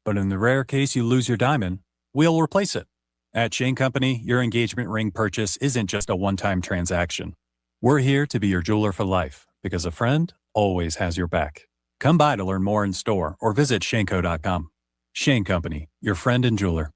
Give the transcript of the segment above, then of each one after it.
But in the rare case you lose your diamond, we'll replace it. At Shane Company, your engagement ring purchase isn't just a one-time transaction. We're here to be your jeweler for life, because a friend always has your back. Come by to learn more in store or visit shaneco.com. Shane Company, your friend and jeweler.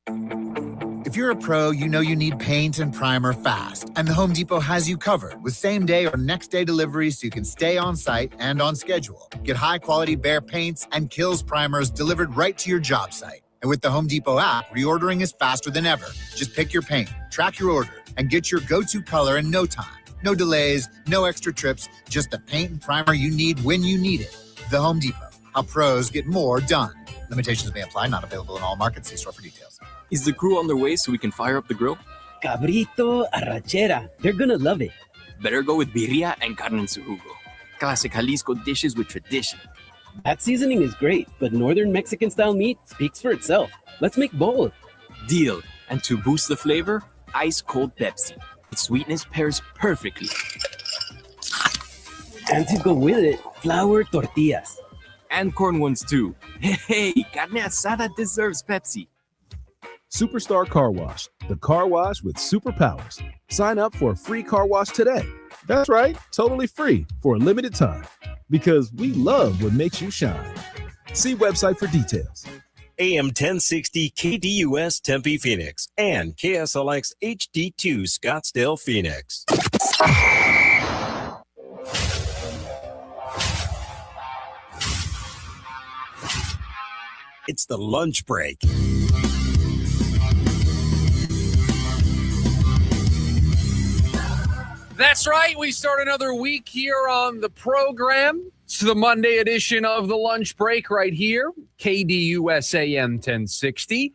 If you're a pro, you know you need paint and primer fast, and the Home Depot has you covered with same-day or next-day deliveries so you can stay on site and on schedule. Get high-quality Behr paints and Kills primers delivered right to your job site. And with the Home Depot app, reordering is faster than ever. Just pick your paint, track your order, and get your go-to color in no time. No delays, no extra trips, just the paint and primer you need when you need it. The Home Depot. How pros get more done. Limitations may apply. Not available in all markets. See store for details. Is the crew on their way so we can fire up the grill? Cabrito, arrachera. They're gonna love it. Better go with birria and carne en su jugo. Classic Jalisco dishes with tradition. That seasoning is great, but northern Mexican-style meat speaks for itself. Let's make both. Deal. And to boost the flavor, ice-cold Pepsi. Its sweetness pairs perfectly. And to go with it, flour tortillas. And corn ones too. Hey, carne asada deserves Pepsi. Superstar Car Wash, the car wash with superpowers. Sign up for a free car wash today. That's right, totally free for a limited time. Because we love what makes you shine. See website for details. AM 1060 KDUS Tempe Phoenix and KSLX HD2 Scottsdale Phoenix. It's the lunch break. That's right. We start another week here on the program. It's the Monday edition of the lunch break right here. KDUS AM 1060.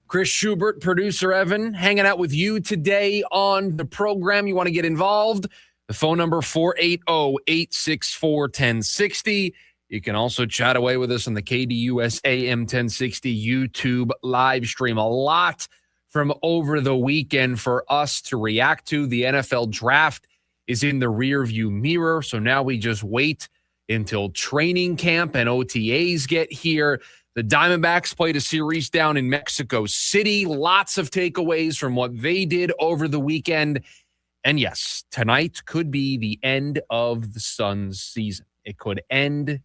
Chris Schubert, producer Evan, hanging out with you today on the program. You want to get involved? The phone number 480-864-1060. You can also chat away with us on the KDUS AM 1060 YouTube live stream. A lot from over the weekend for us to react to. The NFL draft is in the rearview mirror, so now we just wait until training camp and OTAs get here. The Diamondbacks played a series down in Mexico City. Lots of takeaways from what they did over the weekend. And yes, tonight could be the end of the Suns' season. It could end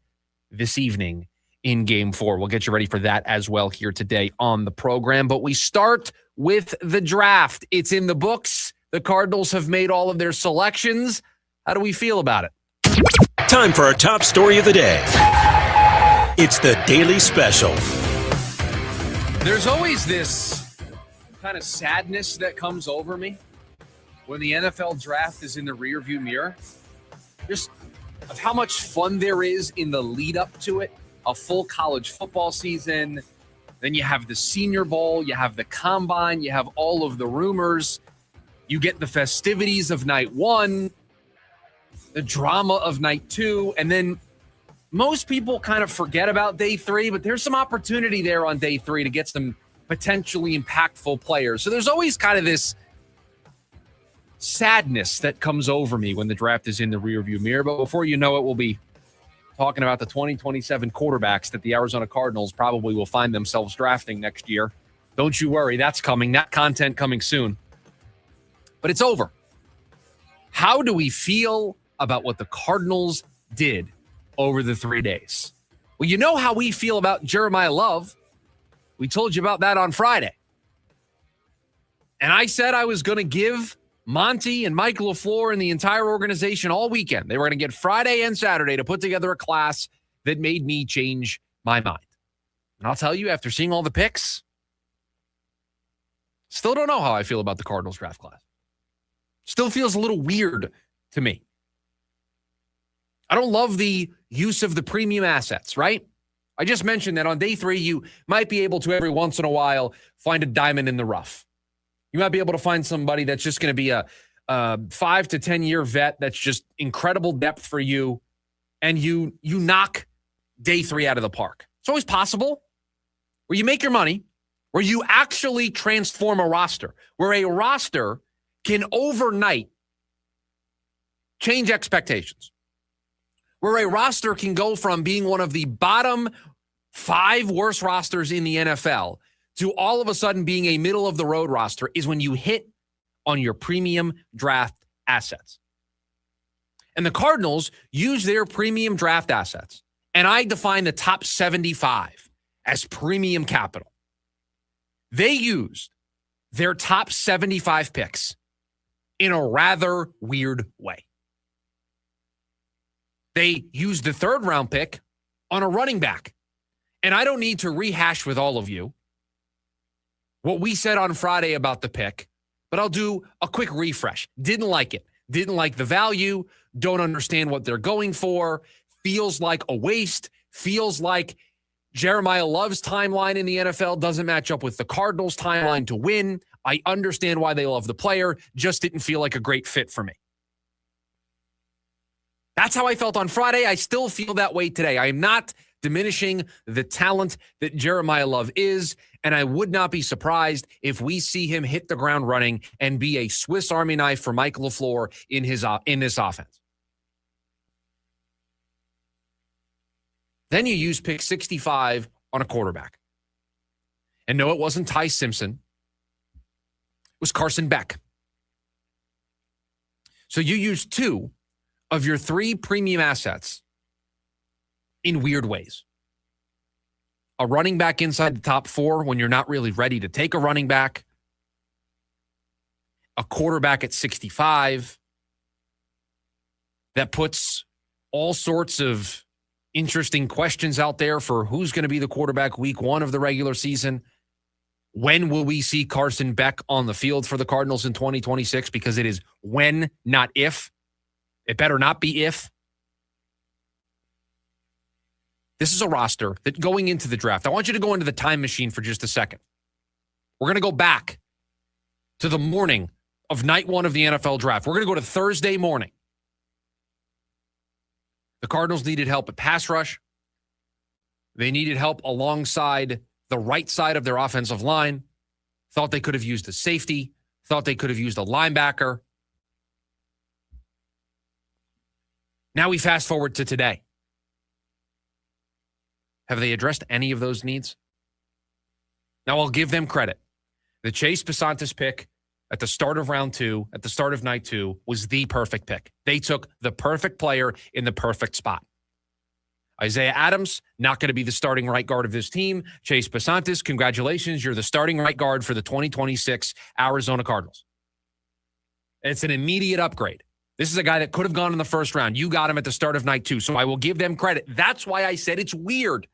this evening in Game 4. We'll get you ready for that as well here today on the program. But we start with the draft. It's in the books. The Cardinals have made all of their selections. How do we feel about it? Time for our top story of the day. It's the Daily Special. There's always this kind of sadness that comes over me when the NFL draft is in the rearview mirror. Just of how much fun there is in the lead up to it. A full college football season. Then you have the Senior Bowl. You have the Combine. You have all of the rumors. You get the festivities of night one, the drama of night two, and then most people kind of forget about day three, but there's some opportunity there on day three to get some potentially impactful players. So there's always kind of this sadness that comes over me when the draft is in the rearview mirror. But before you know it, we'll be talking about the 2027 quarterbacks that the Arizona Cardinals probably will find themselves drafting next year. Don't you worry, that's coming. That content coming soon. But it's over. How do we feel about what the Cardinals did over the 3 days? Well, you know how we feel about Jeremiah Love. We told you about that on Friday. And I said I was going to give Monty and Mike LaFleur and the entire organization all weekend. They were going to get Friday and Saturday to put together a class that made me change my mind. And I'll tell you, after seeing all the picks, still don't know how I feel about the Cardinals draft class. Still feels a little weird to me. I don't love the use of the premium assets, right? I just mentioned that on day three, you might be able to every once in a while find a diamond in the rough. You might be able to find somebody that's just going to be a 5 to 10 year vet that's just incredible depth for you, and you knock day three out of the park. It's always possible where you make your money, where you actually transform a roster, where a roster can overnight change expectations, where a roster can go from being one of the bottom 5 worst rosters in the NFL to all of a sudden being a middle-of-the-road roster is when you hit on your premium draft assets. And the Cardinals use their premium draft assets, and I define the top 75 as premium capital. They used their top 75 picks in a rather weird way. They used the 3rd round pick on a running back. And I don't need to rehash with all of you what we said on Friday about the pick, but I'll do a quick refresh. Didn't like it. Didn't like the value. Don't understand what they're going for. Feels like a waste. Feels like Jeremiah Love's timeline in the NFL doesn't match up with the Cardinals' timeline to win. I understand why they love the player. Just didn't feel like a great fit for me. That's how I felt on Friday. I still feel that way today. I am not diminishing the talent that Jeremiah Love is, and I would not be surprised if we see him hit the ground running and be a Swiss Army knife for Mike LaFleur in this offense. Then you use pick 65 on a quarterback. And no, it wasn't Ty Simpson. It was Carson Beck. So you use 2 of your 3 premium assets in weird ways. A running back inside the top 4 when you're not really ready to take a running back. A quarterback at 65. That puts all sorts of interesting questions out there for who's going to be the quarterback week 1 of the regular season. When will we see Carson Beck on the field for the Cardinals in 2026? Because it is when, not if. It better not be if. This is a roster that going into the draft, I want you to go into the time machine for just a second. We're going to go back to the morning of night 1 of the NFL draft. We're going to go to Thursday morning. The Cardinals needed help at pass rush. They needed help alongside the right side of their offensive line. Thought they could have used a safety. Thought they could have used a linebacker. Now we fast forward to today. Have they addressed any of those needs? Now, I'll give them credit. The Chase Besantis pick at the start of round 2, at the start of night 2, was the perfect pick. They took the perfect player in the perfect spot. Isaiah Adams, not going to be the starting right guard of this team. Chase Besantis, congratulations. You're the starting right guard for the 2026 Arizona Cardinals. It's an immediate upgrade. This is a guy that could have gone in the first round. You got him at the start of night 2, so I will give them credit. That's why I said it's weird.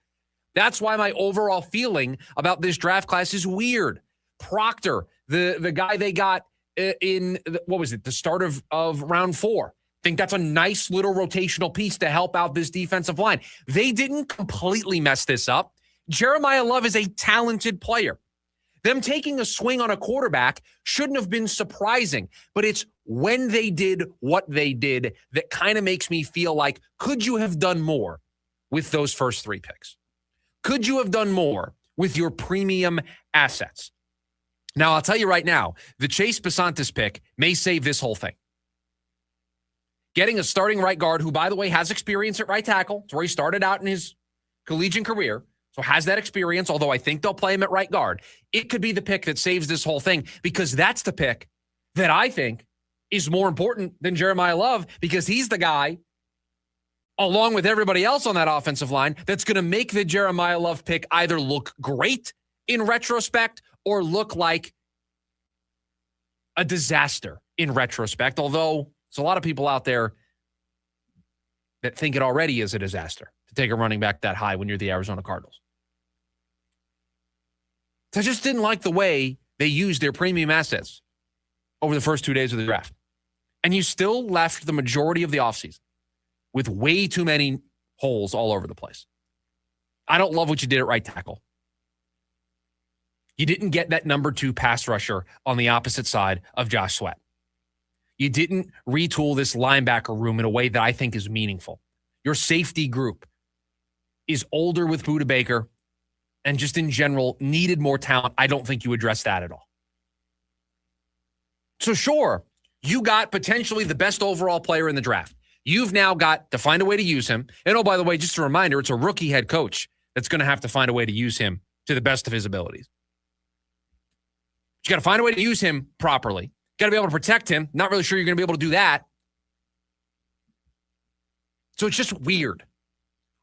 That's why my overall feeling about this draft class is weird. Proctor, the guy they got in, the start of round 4. Think that's a nice little rotational piece to help out this defensive line. They didn't completely mess this up. Jeremiah Love is a talented player. Them taking a swing on a quarterback shouldn't have been surprising, but it's when they did what they did that kind of makes me feel like, could you have done more with those first 3 picks? Could you have done more with your premium assets? Now, I'll tell you right now, the Chase Besantis pick may save this whole thing. Getting a starting right guard who, by the way, has experience at right tackle. It's where he started out in his collegiate career. So has that experience, although I think they'll play him at right guard. It could be the pick that saves this whole thing because that's the pick that I think is more important than Jeremiah Love because he's the guy, along with everybody else on that offensive line, that's going to make the Jeremiah Love pick either look great in retrospect or look like a disaster in retrospect, although there's a lot of people out there that think it already is a disaster to take a running back that high when you're the Arizona Cardinals. So I just didn't like the way they used their premium assets over the first 2 days of the draft. And you still left the majority of the offseason with way too many holes all over the place. I don't love what you did at right tackle. You didn't get that number 2 pass rusher on the opposite side of Josh Sweat. You didn't retool this linebacker room in a way that I think is meaningful. Your safety group is older with Budda Baker and just in general needed more talent. I don't think you addressed that at all. So sure, you got potentially the best overall player in the draft. You've now got to find a way to use him. And oh, by the way, just a reminder, it's a rookie head coach that's going to have to find a way to use him to the best of his abilities. You got to find a way to use him properly. Got to be able to protect him. Not really sure you're going to be able to do that. So it's just weird.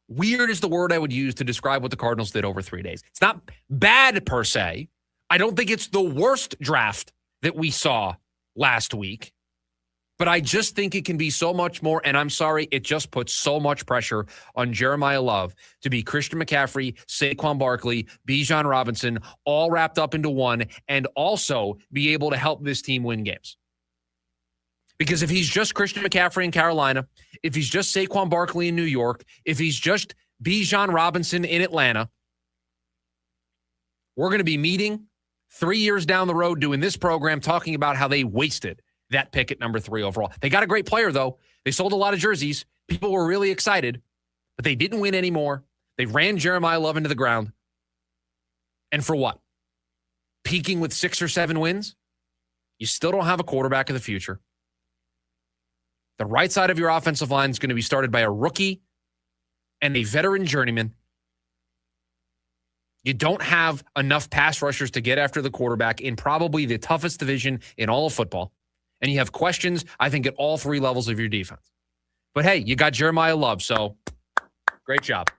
Weird is the word I would use to describe what the Cardinals did over 3 days. It's not bad per se. I don't think it's the worst draft that we saw last week. But I just think it can be so much more, and I'm sorry, it just puts so much pressure on Jeremiah Love to be Christian McCaffrey, Saquon Barkley, Bijan Robinson, all wrapped up into one, and also be able to help this team win games. Because if he's just Christian McCaffrey in Carolina, if he's just Saquon Barkley in New York, if he's just Bijan Robinson in Atlanta, we're going to be meeting 3 years down the road doing this program talking about how they wasted that pick at number 3 overall. They got a great player, though. They sold a lot of jerseys. People were really excited, but they didn't win anymore. They ran Jeremiah Love into the ground. And for what? Peaking with 6 or 7 wins? You still don't have a quarterback of the future. The right side of your offensive line is going to be started by a rookie and a veteran journeyman. You don't have enough pass rushers to get after the quarterback in probably the toughest division in all of football. And you have questions, I think, at all 3 levels of your defense. But hey, you got Jeremiah Love, so great job.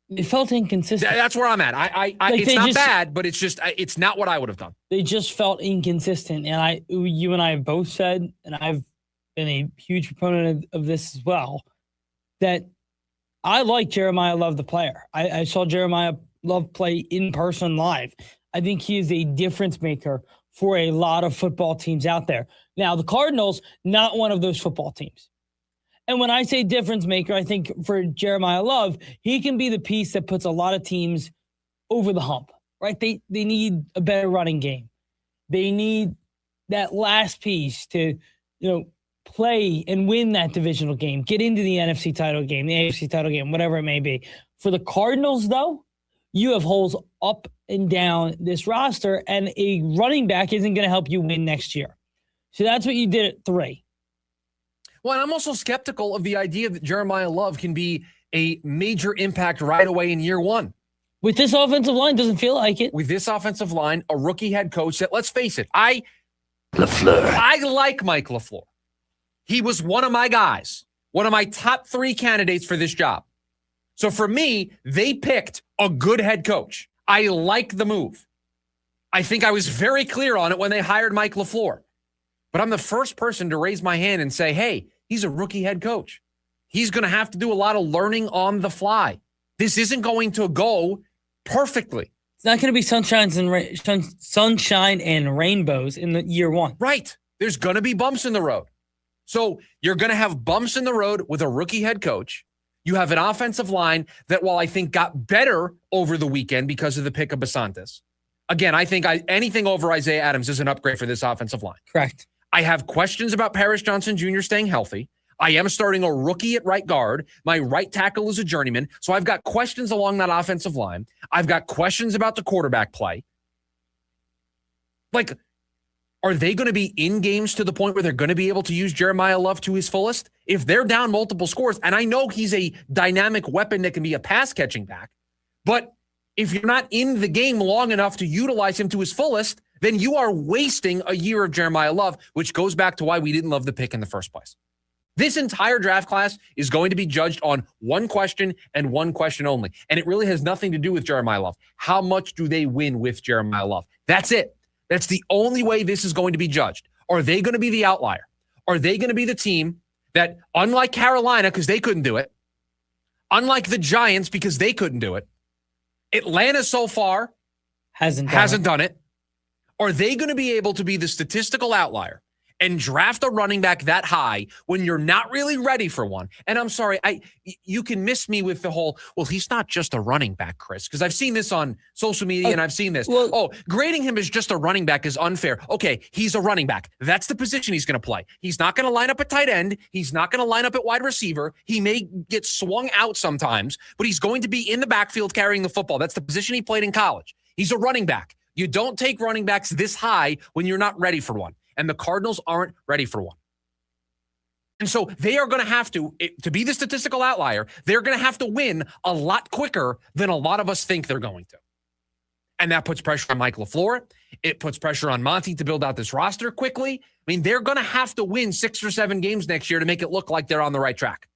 It felt inconsistent. That's where I'm at. It's not bad, but it's just, it's not what I would have done. They just felt inconsistent. And you and I have both said, and I've been a huge proponent of this as well, that I like Jeremiah Love, the player. I saw Jeremiah Love play in person live. I think he is a difference maker for a lot of football teams out there. Now, the Cardinals, not one of those football teams. And when I say difference maker, I think for Jeremiah Love, he can be the piece that puts a lot of teams over the hump, right? They need a better running game. They need that last piece to, play and win that divisional game, get into the NFC title game, the AFC title game, whatever it may be. For the Cardinals, though, you have holes up and down this roster, and a running back isn't going to help you win next year. So that's what you did at 3. Well, and I'm also skeptical of the idea that Jeremiah Love can be a major impact right away in year 1. With this offensive line, doesn't feel like it. With this offensive line, a rookie head coach that, let's face it, I like Mike LaFleur. He was one of my guys, one of my top 3 candidates for this job. So for me, they picked a good head coach. I like the move. I think I was very clear on it when they hired Mike LaFleur. But I'm the first person to raise my hand and say, hey, he's a rookie head coach. He's going to have to do a lot of learning on the fly. This isn't going to go perfectly. It's not going to be sunshine and rainbows in the year 1. Right. There's going to be bumps in the road. So you're going to have bumps in the road with a rookie head coach. You have an offensive line that, while I think got better over the weekend because of the pick of Basantis. Again, I think anything over Isaiah Adams is an upgrade for this offensive line. Correct. I have questions about Paris Johnson Jr. staying healthy. I am starting a rookie at right guard. My right tackle is a journeyman. So I've got questions along that offensive line. I've got questions about the quarterback play. Like, are they going to be in games to the point where they're going to be able to use Jeremiah Love to his fullest? If they're down multiple scores, and I know he's a dynamic weapon that can be a pass-catching back, but if you're not in the game long enough to utilize him to his fullest, then you are wasting a year of Jeremiah Love, which goes back to why we didn't love the pick in the first place. This entire draft class is going to be judged on one question and one question only, and it really has nothing to do with Jeremiah Love. How much do they win with Jeremiah Love? That's it. That's the only way this is going to be judged. Are they going to be the outlier? Are they going to be the team that, unlike Carolina, because they couldn't do it, unlike the Giants, because they couldn't do it, Atlanta so far hasn't done it. Are they going to be able to be the statistical outlier and draft a running back that high when you're not really ready for one? And I'm sorry, you can miss me with the whole, well, he's not just a running back, Chris, because I've seen this on social media and I've seen this. Well, grading him as just a running back is unfair. Okay, he's a running back. That's the position he's going to play. He's not going to line up at tight end. He's not going to line up at wide receiver. He may get swung out sometimes, but he's going to be in the backfield carrying the football. That's the position he played in college. He's a running back. You don't take running backs this high when you're not ready for one. And the Cardinals aren't ready for one. And so they are going to have to be the statistical outlier, they're going to have to win a lot quicker than a lot of us think they're going to. And that puts pressure on Mike LaFleur. It puts pressure on Monty to build out this roster quickly. I mean, they're going to have to win 6 or 7 games next year to make it look like they're on the right track.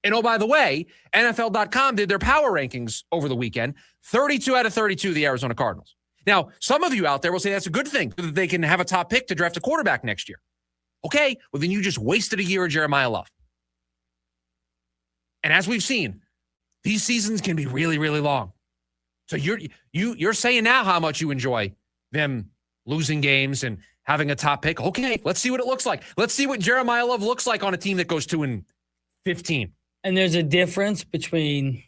And oh, by the way, NFL.com did their power rankings over the weekend. 32 out of 32, the Arizona Cardinals. Now, some of you out there will say that's a good thing, that they can have a top pick to draft a quarterback next year. Okay, well, then you just wasted a year of Jeremiah Love. And as we've seen, these seasons can be really, really long. So you're saying now how much you enjoy them losing games and having a top pick. Okay, let's see what it looks like. Let's see what Jeremiah Love looks like on a team that goes 2-15. And there's a difference between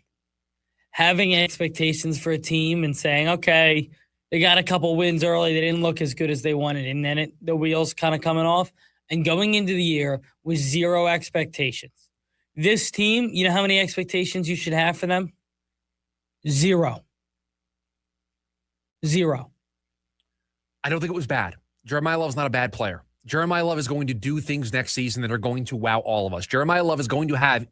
having expectations for a team and saying, okay, they got a couple wins early, they didn't look as good as they wanted, and then the wheels kind of coming off, and going into the year with zero expectations. This team, you know how many expectations you should have for them? Zero. I don't think it was bad. Jeremiah Love is not a bad player. Jeremiah Love is going to do things next season that are going to wow all of us. Jeremiah Love is going to have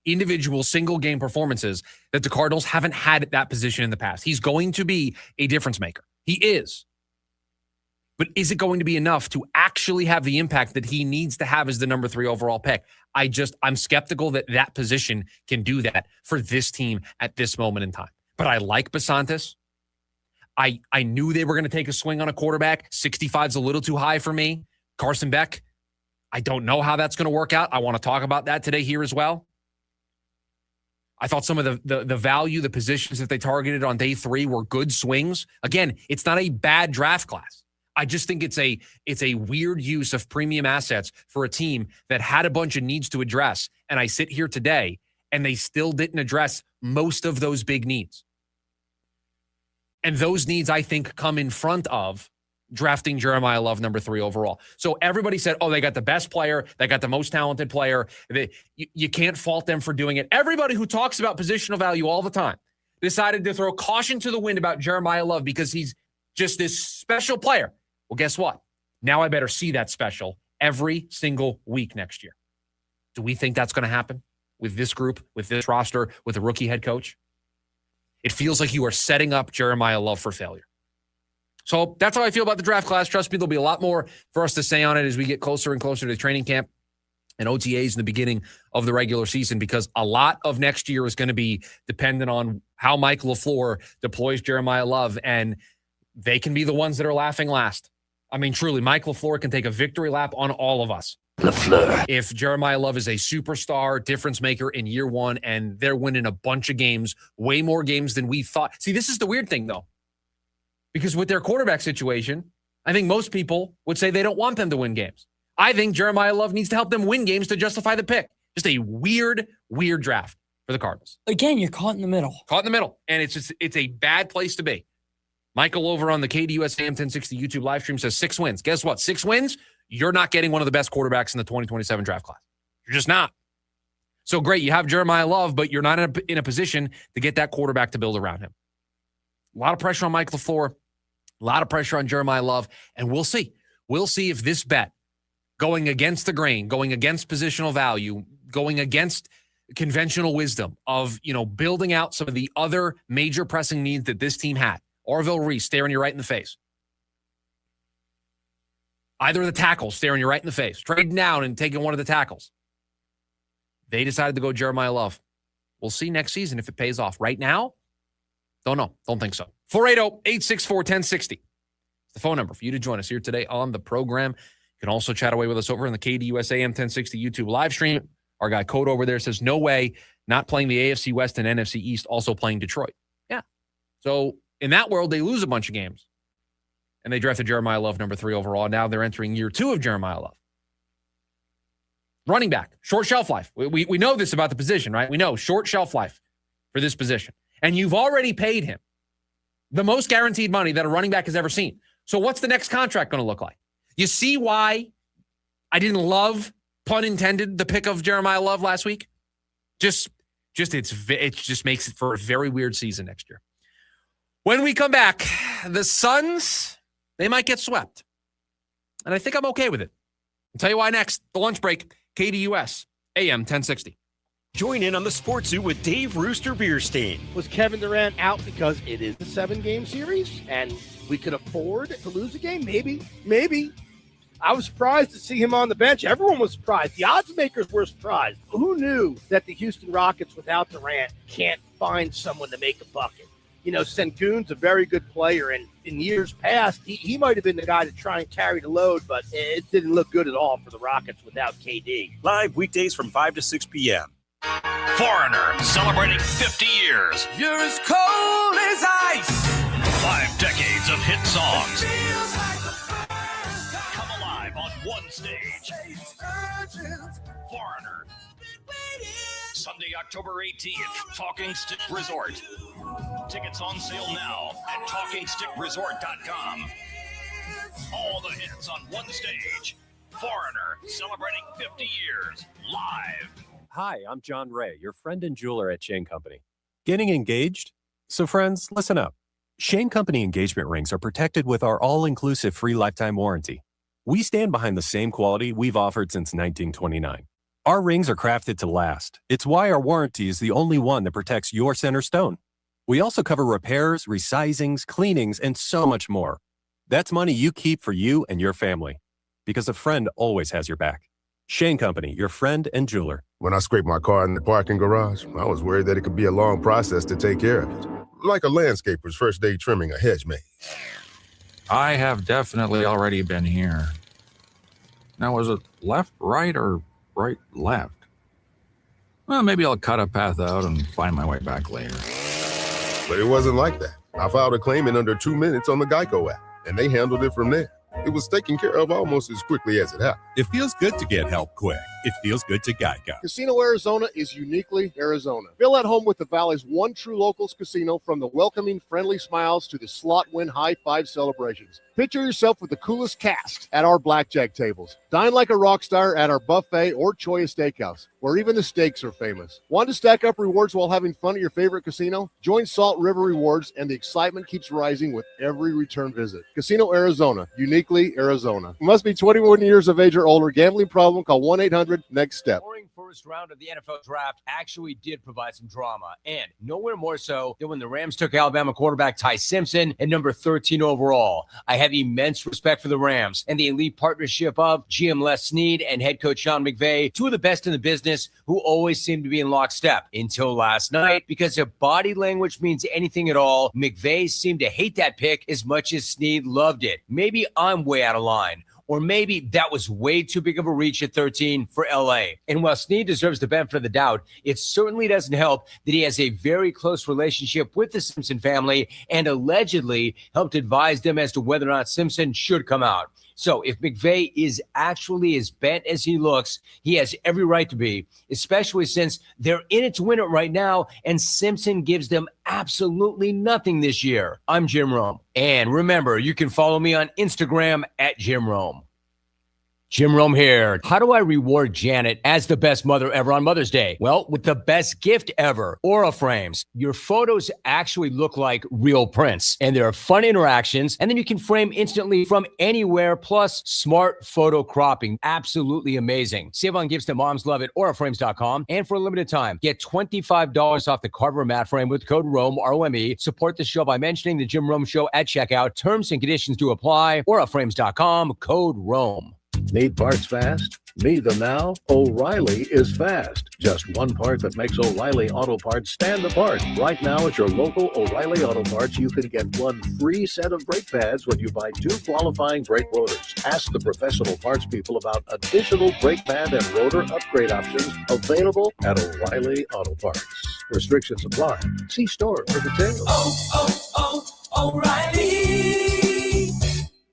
individual single game performances that the Cardinals haven't had at that position in the past. He's going to be a difference maker. He is. But is it going to be enough to actually have the impact that he needs to have as the number 3 overall pick? I'm skeptical that position can do that for this team at this moment in time. But I like Basantis. I knew they were going to take a swing on a quarterback. 65 is a little too high for me. Carson Beck, I don't know how that's going to work out. I want to talk about that today here as well. I thought some of the value, the positions that they targeted on day 3 were good swings. Again, it's not a bad draft class. I just think it's a weird use of premium assets for a team that had a bunch of needs to address. And I sit here today and they still didn't address most of those big needs. And those needs, I think, come in front of drafting Jeremiah Love number 3 overall. So everybody said, oh, they got the best player. They got the most talented player. You can't fault them for doing it. Everybody who talks about positional value all the time decided to throw caution to the wind about Jeremiah Love because he's just this special player. Well, guess what? Now I better see that special every single week next year. Do we think that's going to happen with this group, with this roster, with a rookie head coach? It feels like you are setting up Jeremiah Love for failure. So that's how I feel about the draft class. Trust me, there'll be a lot more for us to say on it as we get closer and closer to training camp and OTAs in the beginning of the regular season, because a lot of next year is going to be dependent on how Mike LaFleur deploys Jeremiah Love, and they can be the ones that are laughing last. I mean, truly, Mike LaFleur can take a victory lap on all of us. LaFleur. If Jeremiah Love is a superstar difference maker in year 1 and they're winning a bunch of games, way more games than we thought. See, this is the weird thing, though, because with their quarterback situation, I think most people would say they don't want them to win games. I think Jeremiah Love needs to help them win games to justify the pick. Just a weird draft for the Cardinals. Again, you're caught in the middle. And it's a bad place to be. Michael over on the KDUS AM 1060 YouTube live stream says 6 wins. Guess what? 6 wins, you're not getting one of the best quarterbacks in the 2027 draft class. You're just not. So great, you have Jeremiah Love, but you're not in a position to get that quarterback to build around him. A lot of pressure on Mike LaFleur, a lot of pressure on Jeremiah Love, and we'll see. We'll see if this bet, going against the grain, going against positional value, going against conventional wisdom of, building out some of the other major pressing needs that this team had. Orville Reese staring you right in the face. Either of the tackles staring you right in the face. Trading down and taking one of the tackles. They decided to go Jeremiah Love. We'll see next season if it pays off. Right now, don't know. Don't think so. 480-864-1060. It's the phone number for you to join us here today on the program. You can also chat away with us over in the KDUS AM 1060 YouTube live stream. Our guy Code over there says, no way, not playing the AFC West and NFC East, also playing Detroit. Yeah. So in that world, they lose a bunch of games. And they drafted Jeremiah Love number 3 overall. Now they're entering year 2 of Jeremiah Love. Running back, short shelf life. We know this about the position, right? We know short shelf life for this position. And you've already paid him the most guaranteed money that a running back has ever seen. So what's the next contract going to look like? You see why I didn't love, pun intended, the pick of Jeremiah Love last week? It just makes it for a very weird season next year. When we come back, the Suns, they might get swept. And I think I'm okay with it. I'll tell you why next. The lunch break KDUS, AM 1060. Join in on the Sports Zoo with Dave Rooster Beerstein. Was Kevin Durant out because it is a 7-game series and we could afford to lose a game? Maybe. I was surprised to see him on the bench. Everyone was surprised. The odds makers were surprised. Who knew that the Houston Rockets without Durant can't find someone to make a bucket? You know, Sengun's a very good player, and in years past, he might have been the guy to try and carry the load, but it didn't look good at all for the Rockets without KD. Live weekdays from 5 to 6 p.m. Foreigner, celebrating 50 years. You're as cold as ice. 5 decades of hit songs. Come alive on one stage. Foreigner. Sunday, October 18th, Talking Stick Resort. Tickets on sale now at TalkingStickResort.com. All the hits on one stage. Foreigner, celebrating 50 years, live. Hi, I'm John Ray, your friend and jeweler at Shane Company. Getting engaged? So friends, listen up. Shane Company engagement rings are protected with our all-inclusive free lifetime warranty. We stand behind the same quality we've offered since 1929. Our rings are crafted to last. It's why our warranty is the only one that protects your center stone. We also cover repairs, resizings, cleanings, and so much more. That's money you keep for you and your family, because a friend always has your back. Shane Company, your friend and jeweler. When I scraped my car in the parking garage, I was worried that it could be a long process to take care of it. Like a landscaper's first day trimming a hedge maze. I have definitely already been here. Now, was it left, right, or right, left? Well, maybe I'll cut a path out and find my way back later. But it wasn't like that. I filed a claim in under 2 minutes on the Geico app, and they handled it from there. It was taken care of almost as quickly as it happened. It feels good to get help quick. It feels good to Geico. Casino Arizona is uniquely Arizona. Feel at home with the Valley's one true locals casino, from the welcoming, friendly smiles to the slot win high five celebrations. Picture yourself with the coolest cast at our blackjack tables. Dine like a rock star at our buffet or Choya Steakhouse, where even the steaks are famous. Want to stack up rewards while having fun at your favorite casino? Join Salt River Rewards, and the excitement keeps rising with every return visit. Casino Arizona, uniquely Arizona. You must be 21 years of age or older. Gambling problem? Call 1-800-NEXT-STEP. First round of the NFL draft actually did provide some drama, and nowhere more so than when the Rams took Alabama quarterback Ty Simpson at number 13 overall. I have immense respect for the Rams and the elite partnership of GM Les Snead and head coach Sean McVay, two of the best in the business who always seem to be in lockstep until last night, because if body language means anything at all, McVay seemed to hate that pick as much as Snead loved it. Maybe I'm way out of line. Or maybe that was way too big of a reach at 13 for LA. And while Snead deserves the benefit of the doubt, it certainly doesn't help that he has a very close relationship with the Simpson family and allegedly helped advise them as to whether or not Simpson should come out. So if McVay is actually as bent as he looks, he has every right to be, especially since they're in it to win it right now, and Simpson gives them absolutely nothing this year. I'm Jim Rome. And remember, you can follow me on Instagram at Jim Rome. Jim Rome here. How do I reward Janet as the best mother ever on Mother's Day? Well, with the best gift ever, Aura frames. Your photos actually look like real prints, and there are fun interactions, and then you can frame instantly from anywhere, plus smart photo cropping. Absolutely amazing. Save on gifts that moms love at auraframes.com, and for a limited time, get $25 off the Carver mat frame with code ROME, R-O-M-E. Support the show by mentioning the Jim Rome Show at checkout. Terms and conditions do apply. auraframes.com, code ROME. Need parts fast? Need them now? O'Reilly is fast. Just one part that makes O'Reilly Auto Parts stand apart. Right now at your local O'Reilly Auto Parts, you can get one free set of brake pads when you buy 2 qualifying brake rotors. Ask the professional parts people about additional brake pad and rotor upgrade options available at O'Reilly Auto Parts. Restrictions apply. See store for details. O'Reilly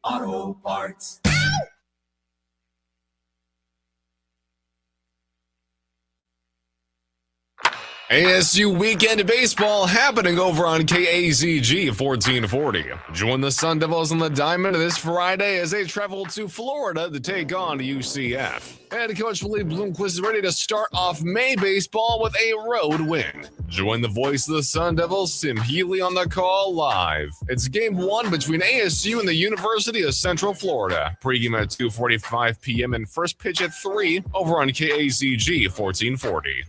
Auto Parts. ASU weekend baseball happening over on KAZG 1440. Join the Sun Devils on the diamond this Friday as they travel to Florida to take on UCF. Head coach Philippe Bloomquist is ready to start off May baseball with a road win. Join the voice of the Sun Devils, Tim Healy, on the call live. It's game 1 between ASU and the University of Central Florida. Pregame at 2:45 p.m. and first pitch at 3 over on KAZG 1440.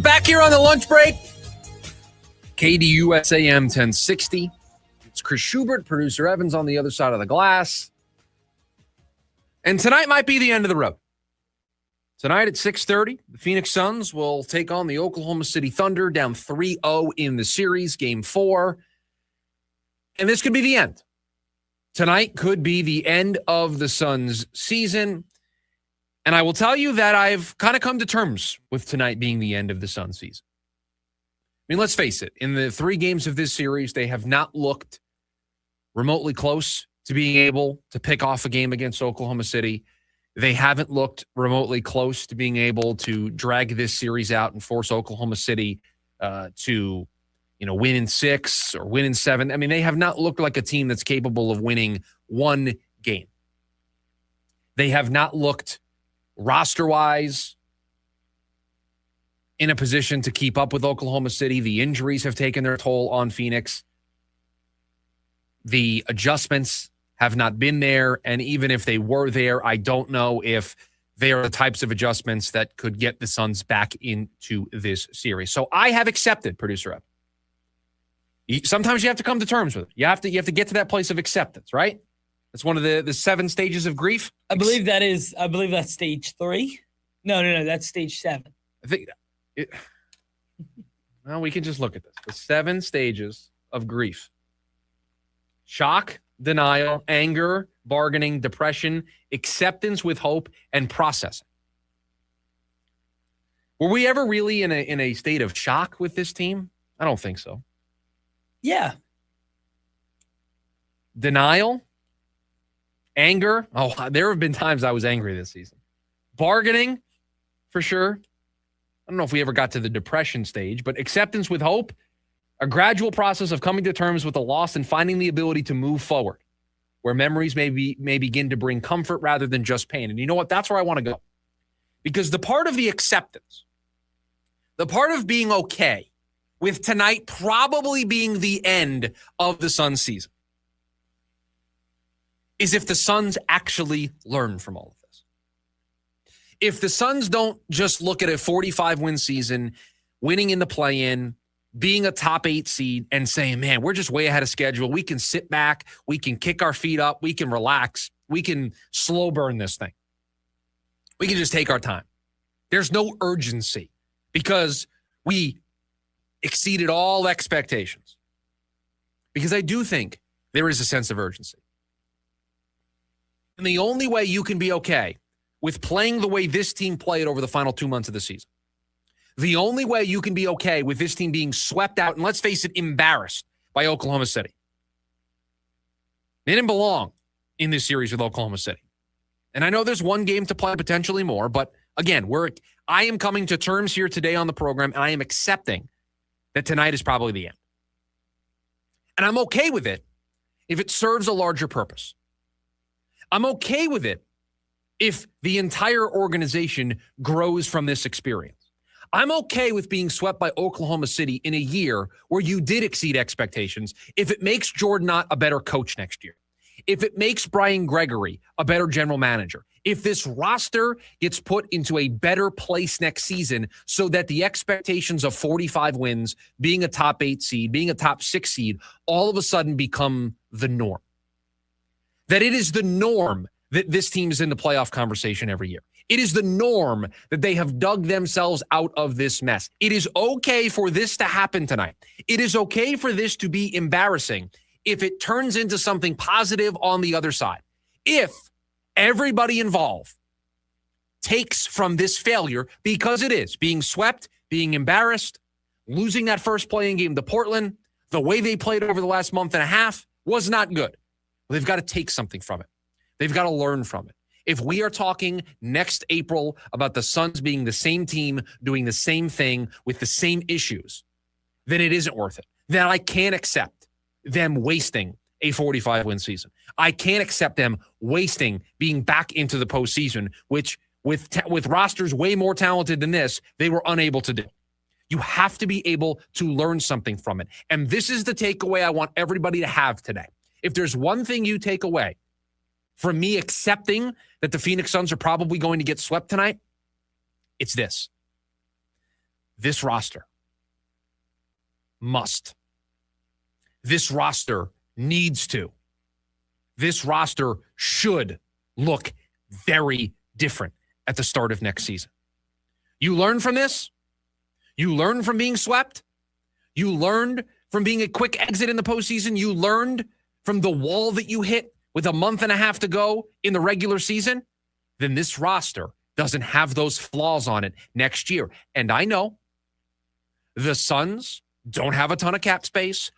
Back here on the lunch break, KDUSAM 1060. It's Chris Schubert, producer Evans on the other side of the glass. And tonight might be the end of the road. Tonight at 6:30, the Phoenix Suns will take on the Oklahoma City Thunder, down 3-0 in the series, game 4. And this could be the end. Tonight could be the end of the Suns season. And I will tell you that I've kind of come to terms with tonight being the end of the Suns season. I mean, let's face it. In the 3 games of this series, they have not looked remotely close to being able to pick off a game against Oklahoma City. They haven't looked remotely close to being able to drag this series out and force Oklahoma City to, win in 6 or win in 7. I mean, they have not looked like a team that's capable of winning one game. They have not looked roster-wise in a position to keep up with Oklahoma City. The injuries have taken their toll on Phoenix. The adjustments have not been there, and even if they were there, I don't know if they are the types of adjustments that could get the Suns back into this series. So I have accepted, producer Evan. Sometimes you have to come to terms with it. You have to get to that place of acceptance, right? It's one of the 7 stages of grief. I believe that's stage 3. No, that's stage 7. I think well, we can just look at this. The 7 stages of grief. Shock, denial, anger, bargaining, depression, acceptance with hope, and processing. Were we ever really in a state of shock with this team? I don't think so. Yeah. Denial. Anger. Oh, there have been times I was angry this season. Bargaining, for sure. I don't know if we ever got to the depression stage, but acceptance with hope, a gradual process of coming to terms with the loss and finding the ability to move forward, where memories may begin to bring comfort rather than just pain. And you know what? That's where I want to go. Because the part of the acceptance, the part of being okay with tonight probably being the end of the Suns season, is if the Suns actually learn from all of this. If the Suns don't just look at a 45-win season, winning in the play-in, being a top 8 seed, and saying, man, we're just way ahead of schedule. We can sit back. We can kick our feet up. We can relax. We can slow burn this thing. We can just take our time. There's no urgency because we exceeded all expectations. Because I do think there is a sense of urgency. And the only way you can be okay with playing the way this team played over the final 2 months of the season, the only way you can be okay with this team being swept out and, let's face it, embarrassed by Oklahoma City. They didn't belong in this series with Oklahoma City. And I know there's one game to play, potentially more, but again, I am coming to terms here today on the program, and I am accepting that tonight is probably the end. And I'm okay with it if it serves a larger purpose. I'm okay with it if the entire organization grows from this experience. I'm okay with being swept by Oklahoma City in a year where you did exceed expectations if it makes Jordan Knott a better coach next year, if it makes Brian Gregory a better general manager, if this roster gets put into a better place next season so that the expectations of 45 wins, being a top 8 seed, being a top 6 seed, all of a sudden become the norm. That it is the norm that this team is in the playoff conversation every year. It is the norm that they have dug themselves out of this mess. It is okay for this to happen tonight. It is okay for this to be embarrassing if it turns into something positive on the other side. If everybody involved takes from this failure, because it is being swept, being embarrassed, losing that first playing game to Portland, the way they played over the last month and a half was not good. They've got to take something from it. They've got to learn from it. If we are talking next April about the Suns being the same team, doing the same thing with the same issues, then it isn't worth it. Then I can't accept them wasting a 45-win season. I can't accept them wasting being back into the postseason, which with rosters way more talented than this, they were unable to do. You have to be able to learn something from it. And this is the takeaway I want everybody to have today. If there's one thing you take away from me accepting that the Phoenix Suns are probably going to get swept tonight, it's this. This roster must. This roster needs to. This roster should look very different at the start of next season. You learn from this. You learned from being swept. You learned from being a quick exit in the postseason. You learned from the wall that you hit with a month and a half to go in the regular season. Then this roster doesn't have those flaws on it next year. And I know the Suns don't have a ton of cap space.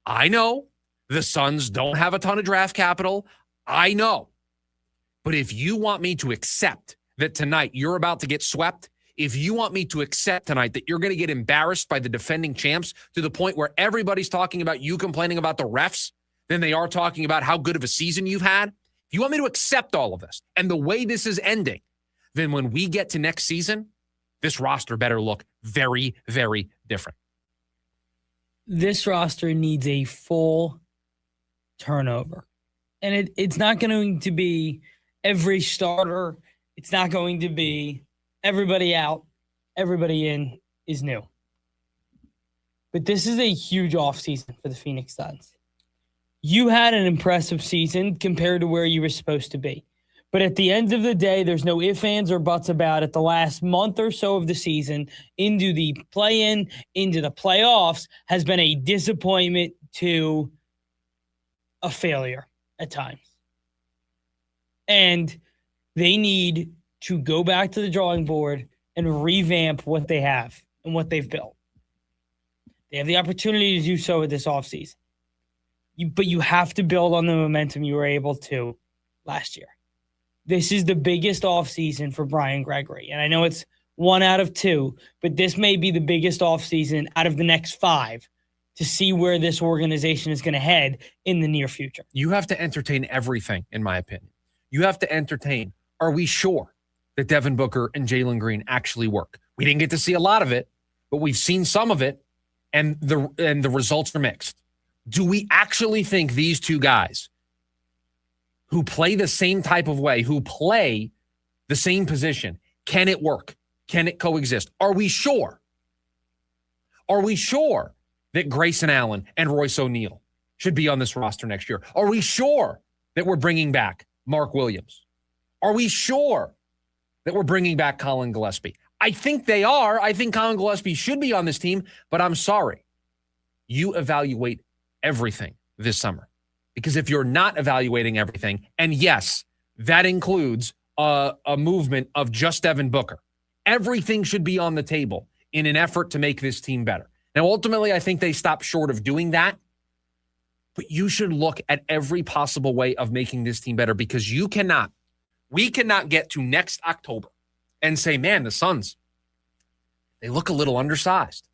I know the Suns don't have a ton of draft capital. I know. But if you want me to accept that tonight you're about to get swept, if you want me to accept tonight that you're going to get embarrassed by the defending champs to the point where everybody's talking about you complaining about the refs than they are talking about how good of a season you've had, if you want me to accept all of this and the way this is ending, then when we get to next season, this roster better look very, very different. This roster needs a full turnover. And it's not going to be every starter. It's not going to be everybody out, everybody in is new. But this is a huge offseason for the Phoenix Suns. You had an impressive season compared to where you were supposed to be. But at the end of the day, there's no ifs, ands, or buts about it. The last month or so of the season, into the play-in, into the playoffs, has been a disappointment to a failure at times. And they need to go back to the drawing board and revamp what they have and what they've built. They have the opportunity to do so with this offseason. But you have to build on the momentum you were able to last year. This is the biggest offseason for Brian Gregory. And I know it's 1 out of 2, but this may be the biggest offseason out of the next 5 to see where this organization is going to head in the near future. You have to entertain everything, in my opinion. You have to entertain, are we sure that Devin Booker and Jalen Green actually work? We didn't get to see a lot of it, but we've seen some of it, and the results are mixed. Do we actually think these two guys who play the same type of way, who play the same position, can it work? Can it coexist? Are we sure? Are we sure that Grayson Allen and Royce O'Neal should be on this roster next year? Are we sure that we're bringing back Mark Williams? Are we sure that we're bringing back Colin Gillespie? I think they are. I think Colin Gillespie should be on this team, but I'm sorry. You evaluate everything this summer. Because if you're not evaluating everything, and yes, that includes a movement of just Devin Booker, everything should be on the table in an effort to make this team better. Now, ultimately, I think they stopped short of doing that, but you should look at every possible way of making this team better, because we cannot get to next October and say, man, the Suns, they look a little undersized.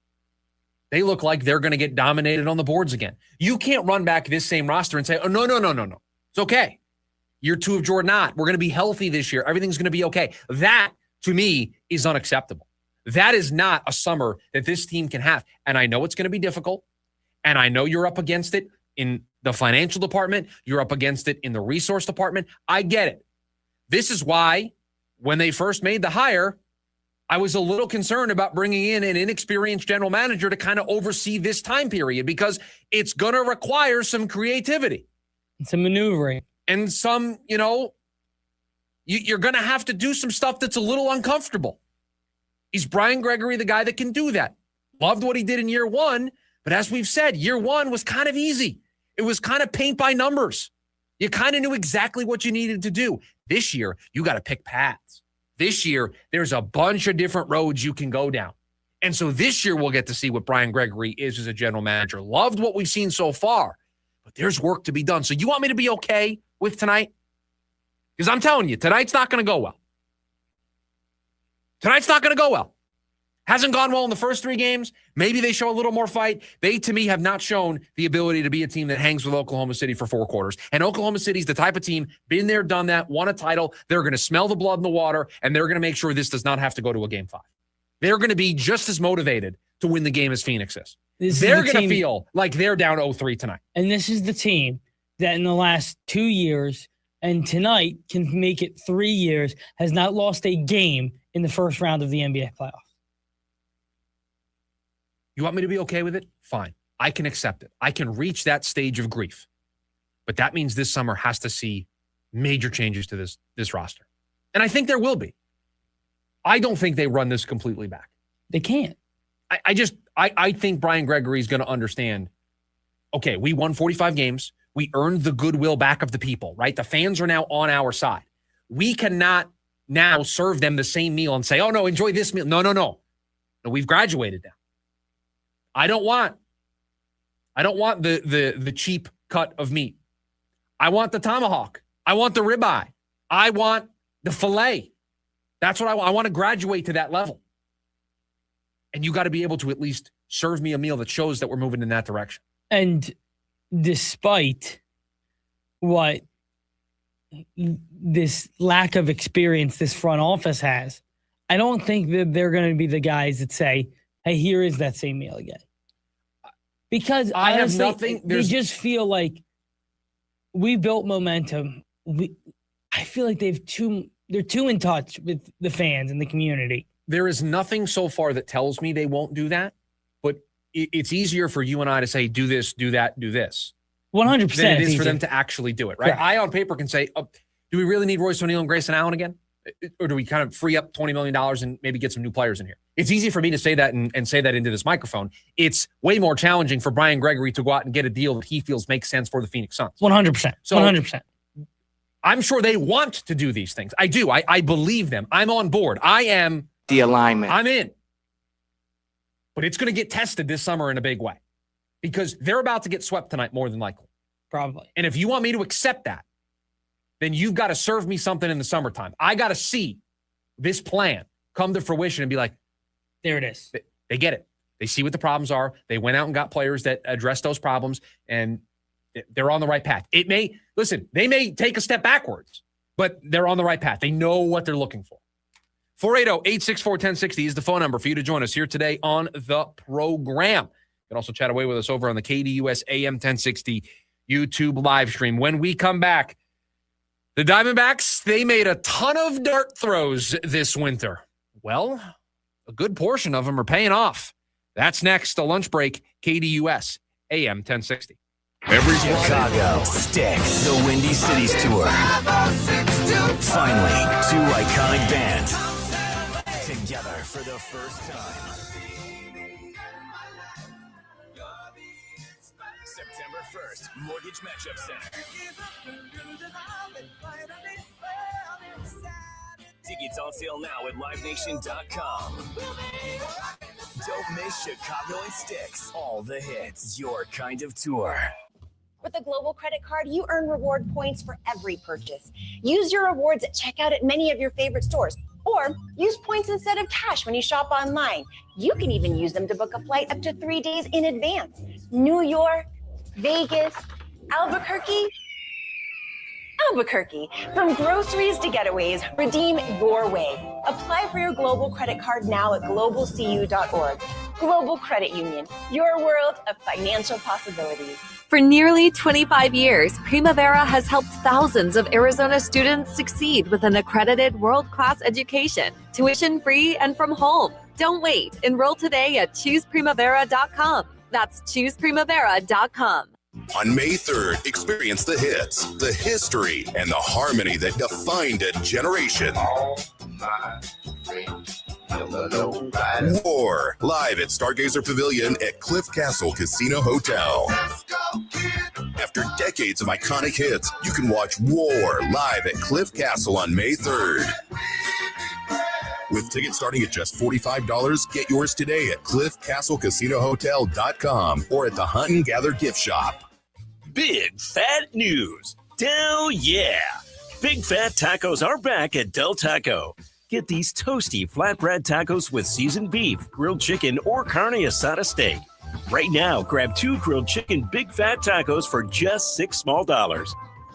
They look like they're going to get dominated on the boards again. You can't run back this same roster and say, oh, no. It's okay. Year 2 of Jordan Ott. We're going to be healthy this year. Everything's going to be okay. That, to me, is unacceptable. That is not a summer that this team can have. And I know it's going to be difficult. And I know you're up against it in the financial department. You're up against it in the resource department. I get it. This is why when they first made the hire, I was a little concerned about bringing in an inexperienced general manager to kind of oversee this time period, because it's going to require some creativity. And some maneuvering. And some, you're going to have to do some stuff that's a little uncomfortable. Is Brian Gregory the guy that can do that? Loved what he did in year 1, but as we've said, year 1 was kind of easy. It was kind of paint by numbers. You kind of knew exactly what you needed to do. This year, you got to pick paths. This year, there's a bunch of different roads you can go down. And so this year, we'll get to see what Brian Gregory is as a general manager. Loved what we've seen so far, but there's work to be done. So you want me to be okay with tonight? Because I'm telling you, tonight's not going to go well. Tonight's not going to go well. Hasn't gone well in the first 3 games. Maybe they show a little more fight. They, to me, have not shown the ability to be a team that hangs with Oklahoma City for 4 quarters. And Oklahoma City's the type of team, been there, done that, won a title. They're going to smell the blood in the water, and they're going to make sure this does not have to go to a game 5. They're going to be just as motivated to win the game as Phoenix is. They're going to feel like they're down 0-3 tonight. And this is the team that in the last 2 years and tonight can make it 3 years, has not lost a game in the first round of the NBA playoffs. You want me to be okay with it? Fine. I can accept it. I can reach that stage of grief. But that means this summer has to see major changes to this roster. And I think there will be. I don't think they run this completely back. They can't. I think Brian Gregory is going to understand, okay, we won 45 games. We earned the goodwill back of the people, right? The fans are now on our side. We cannot now serve them the same meal and say, oh, no, enjoy this meal. No, we've graduated now. I don't want the cheap cut of meat. I want the tomahawk. I want the ribeye. I want the filet. That's what I want. I want to graduate to that level. And you got to be able to at least serve me a meal that shows that we're moving in that direction. And despite what this lack of experience this front office has, I don't think that they're going to be the guys that say, hey, here is that same meal again. Because I honestly, have nothing. They just feel like we built momentum. I feel like they're too in touch with the fans and the community. There is nothing so far that tells me they won't do that, but it's easier for you and I to say, do this, do that, do this. 100%. Than it is for them to actually do it, right? Correct. I, on paper, can say, do we really need Royce O'Neal and Grayson Allen again? Or do we kind of free up $20 million and maybe get some new players in here? It's easy for me to say that and say that into this microphone. It's way more challenging for Brian Gregory to go out and get a deal that he feels makes sense for the Phoenix Suns. 100%. So 100%. I'm sure they want to do these things. I do. I believe them. I'm on board. I am the alignment. I'm in. But it's going to get tested this summer in a big way because they're about to get swept tonight more than likely. Probably. And if you want me to accept that, then you've got to serve me something in the summertime. I got to see this plan come to fruition and be like, there it is. They get it. They see what the problems are. They went out and got players that address those problems, and they're on the right path. They may take a step backwards, but they're on the right path. They know what they're looking for. 480-864-1060 is the phone number for you to join us here today on the program. You can also chat away with us over on the KDUS AM 1060 YouTube live stream. When we come back, the Diamondbacks, they made a ton of dart throws this winter. Well, a good portion of them are paying off. That's next, a lunch break, KDUS AM 1060. Every Chicago Sticks, the Windy Cities Tour. Finally, 2 iconic bands together for the first time. September 1st, Mortgage Matchup Center. Tickets on sale now at livenation.com. Don't miss Chicago and Sticks. All the hits, your kind of tour. With a Global Credit Card, you earn reward points for every purchase. Use your rewards at checkout at many of your favorite stores. Or use points instead of cash when you shop online. You can even use them to book a flight up to 3 days in advance. New York, Vegas, Albuquerque. From groceries to getaways, redeem your way. Apply for your Global Credit Card now at globalcu.org. Global Credit Union, your world of financial possibilities. For nearly 25 years, Primavera has helped thousands of Arizona students succeed with an accredited world-class education, tuition-free and from home. Don't wait. Enroll today at chooseprimavera.com. That's chooseprimavera.com. On May 3rd, experience the hits, the history, and the harmony that defined a generation. War, live at Stargazer Pavilion at Cliff Castle Casino Hotel. After decades of iconic hits, you can watch War live at Cliff Castle on May 3rd. With tickets starting at just $45, get yours today at cliffcastlecasinohotel.com or at the Hunt and Gather gift shop. Big fat news. Del yeah. Big fat tacos are back at Del Taco. Get these toasty flatbread tacos with seasoned beef, grilled chicken, or carne asada steak. Right now, grab 2 grilled chicken big fat tacos for just $6 small.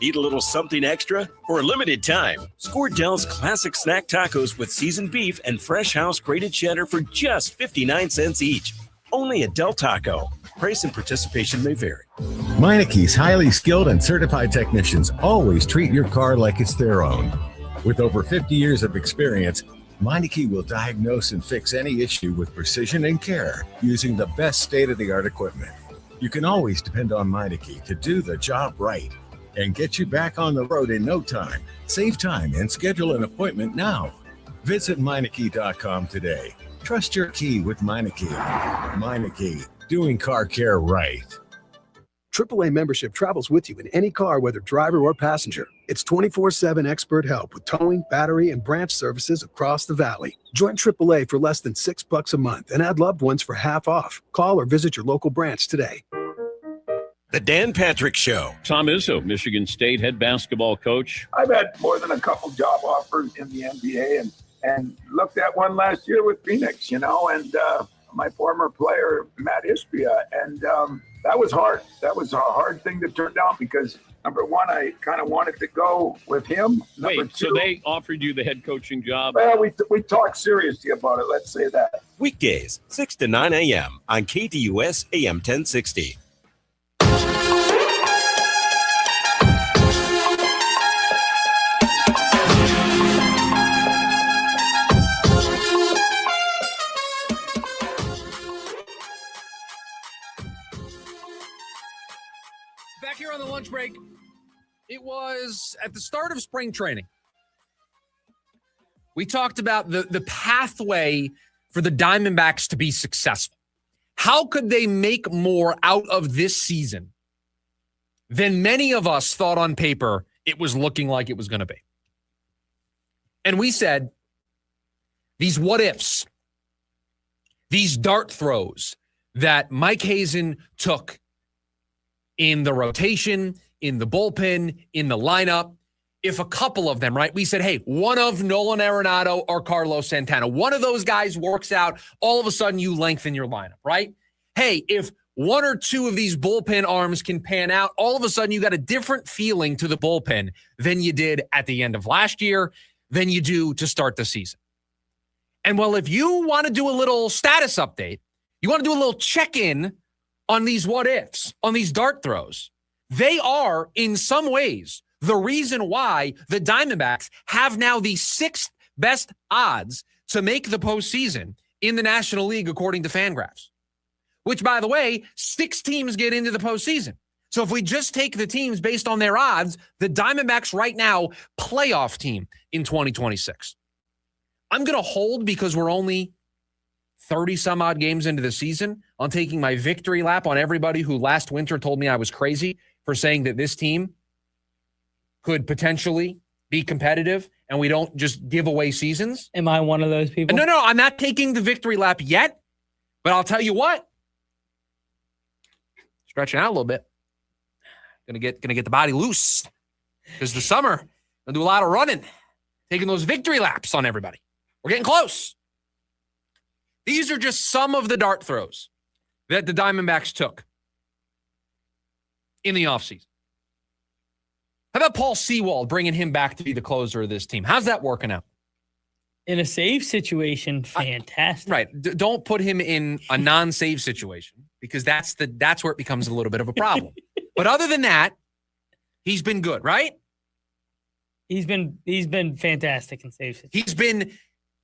Need a little something extra? For a limited time, score Del's classic snack tacos with seasoned beef and fresh house grated cheddar for just 59 cents each. Only at Del Taco. Price and participation may vary. Meineke's highly skilled and certified technicians always treat your car like it's their own. With over 50 years of experience, Meineke will diagnose and fix any issue with precision and care using the best state-of-the-art equipment. You can always depend on Meineke to do the job right and get you back on the road in no time. Save time and schedule an appointment now. Visit Meineke.com today. Trust your key with Meineke. Meineke, doing car care right. AAA membership travels with you in any car, whether driver or passenger. It's 24/7 expert help with towing, battery, and branch services across the valley. Join AAA for less than $6 a month and add loved ones for half off. Call or visit your local branch today. The Dan Patrick Show. Tom Izzo, Michigan State head basketball coach. I've had more than a couple job offers in the NBA and looked at one last year with Phoenix, and my former player, Matt Ispia. And that was hard. That was a hard thing to turn down because, number one, I kind of wanted to go with him. Wait, so they offered you the head coaching job? Well, we talked seriously about it. Let's say that. Weekdays, 6 to 9 a.m. on KDUS AM 1060. Back here on the lunch break, it was at the start of spring training. We talked about the pathway for the Diamondbacks to be successful. How could they make more out of this season than many of us thought on paper it was looking like it was going to be? And we said, these what ifs, these dart throws that Mike Hazen took in the rotation, in the bullpen, in the lineup, if a couple of them, right? We said, hey, one of Nolan Arenado or Carlos Santana, one of those guys works out, all of a sudden you lengthen your lineup, right? Hey, if one or two of these bullpen arms can pan out, all of a sudden you got a different feeling to the bullpen than you did at the end of last year, than you do to start the season. And well, if you want to do a little status update, you want to do a little check-in on these what ifs, on these dart throws, they are in some ways the reason why the Diamondbacks have now the 6th best odds to make the postseason in the National League, according to Fangraphs, which, by the way, 6 teams get into the postseason. So if we just take the teams based on their odds, the Diamondbacks right now, playoff team in 2026. I'm going to hold because we're only 30 some odd games into the season on taking my victory lap on everybody who last winter told me I was crazy for saying that this team could potentially be competitive and we don't just give away seasons. Am I one of those people? No, I'm not taking the victory lap yet, but I'll tell you what, stretching out a little bit. Gonna get the body loose because the summer, gonna do a lot of running, taking those victory laps on everybody. We're getting close. These are just some of the dart throws that the Diamondbacks took in the offseason. How about Paul Sewald, bringing him back to be the closer of this team? How's that working out? In a save situation, fantastic. Right. Don't put him in a non-save situation because that's where it becomes a little bit of a problem. But other than that, he's been good, right? He's been fantastic in save situations. He's been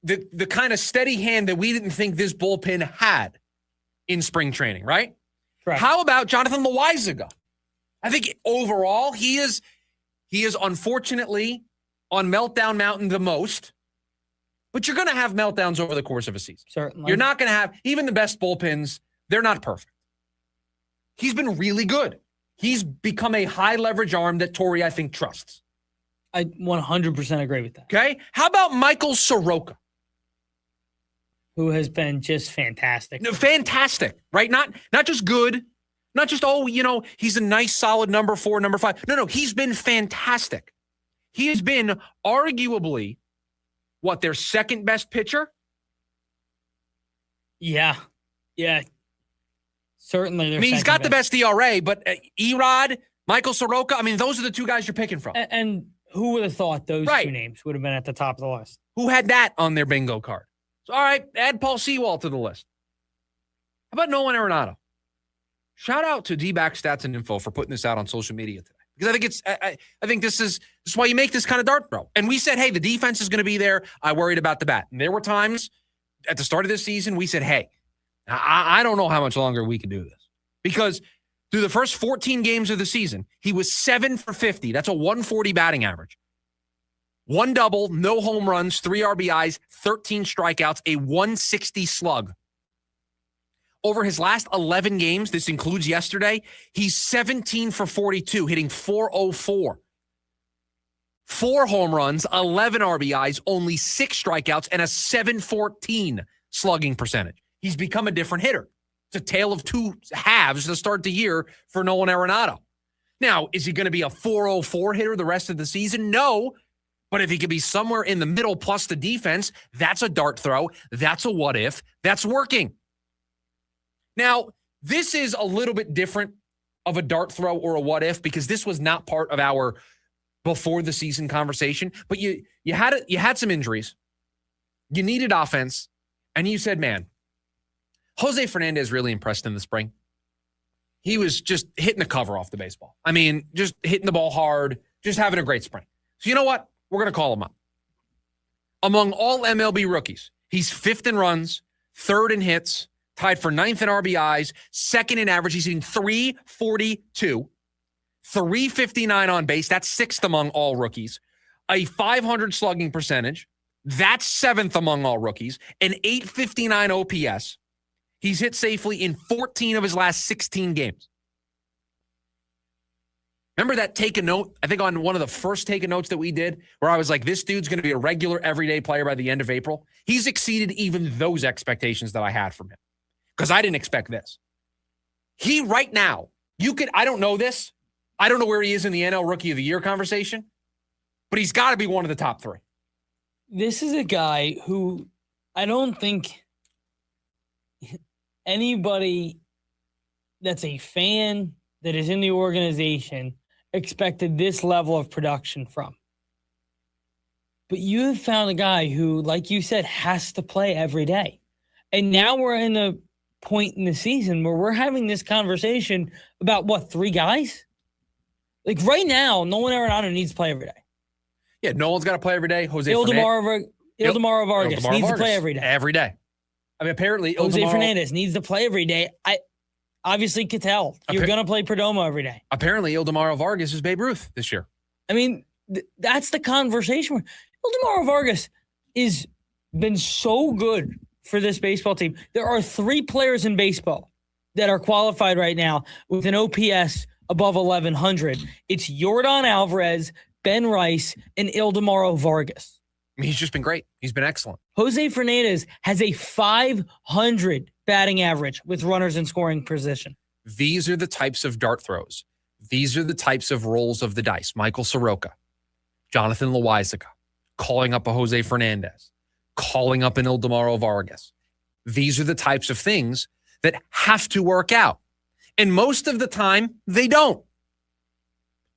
the kind of steady hand that we didn't think this bullpen had in spring training, right? Correct. How about Jonathan Loaizaga? I think overall he is unfortunately on meltdown mountain the most, but you're going to have meltdowns over the course of a season. Certainly. You're not going to have, even the best bullpens, they're not perfect. He's been really good. He's become a high leverage arm that Torrey, I think, trusts. I 100% agree with that. Okay. How about Michael Soroka? who has been just fantastic. No, fantastic, right? Not just good, not just, he's a nice, solid number 4, number 5. No, he's been fantastic. He has been arguably, their second best pitcher? Yeah. Certainly. He's got the best ERA, but Erod, Michael Soroka, those are the two guys you're picking from. And who would have thought those two names would have been at the top of the list? Who had that on their bingo card? So, all right, add Paul Sewald to the list. How about Nolan Arenado? Shout out to D-Back Stats and Info for putting this out on social media today. Because I think this is why you make this kind of dart throw. And we said, hey, the defense is going to be there. I worried about the bat. And there were times at the start of this season, we said, hey, I don't know how much longer we can do this. Because through the first 14 games of the season, he was 7 for 50. That's a 140 batting average. 1 double, no home runs, 3 RBIs, 13 strikeouts, a 160 slug. Over his last 11 games, this includes yesterday, he's 17 for 42, hitting .404. 4 home runs, 11 RBIs, only 6 strikeouts, and a .714 slugging percentage. He's become a different hitter. It's a tale of two halves to start the year for Nolan Arenado. Now, is he going to be a .404 hitter the rest of the season? No. But if he could be somewhere in the middle plus the defense, that's a dart throw. That's a what if. That's working. Now, this is a little bit different of a dart throw or a what if because this was not part of our before the season conversation. But you had some injuries. You needed offense. And you said, man, Jose Fernandez really impressed in the spring. He was just hitting the cover off the baseball. Just hitting the ball hard, just having a great spring. So you know what? We're going to call him up. Among all MLB rookies, he's 5th in runs, 3rd in hits, tied for 9th in RBIs, 2nd in average. He's hitting .342, .359 on base. That's 6th among all rookies. A .500 slugging percentage. That's 7th among all rookies. An .859 OPS. He's hit safely in 14 of his last 16 games. Remember that take a note, I think on one of the first take a notes that we did, where I was like, this dude's going to be a regular everyday player by the end of April? He's exceeded even those expectations that I had from him because I didn't expect this. He right now, I don't know this. I don't know where he is in the NL Rookie of the Year conversation, but he's got to be one of the top 3. This is a guy who I don't think anybody that's a fan that is in the organization expected this level of production from. But you have found a guy who, like you said, has to play every day. And now we're in a point in the season where we're having this conversation about, 3 guys? Like right now, Nolan Arenado needs to play every day. Yeah, Nolan's got to play every day. Ildemaro Vargas needs to play every day. Every day. Apparently, Jose Fernandez needs to play every day. Obviously, Cattell, you're going to play Perdomo every day. Apparently, Ildemaro Vargas is Babe Ruth this year. That's the conversation. Ildemaro Vargas has been so good for this baseball team. There are 3 players in baseball that are qualified right now with an OPS above 1,100. It's Yordan Alvarez, Ben Rice, and Ildemaro Vargas. He's just been great. He's been excellent. Jose Fernandez has a 500 batting average with runners in scoring position. These are the types of dart throws. These are the types of rolls of the dice. Michael Soroka, Jonathan Loaisiga, calling up a Jose Fernandez, calling up an Ildemaro Vargas. These are the types of things that have to work out. And most of the time, they don't.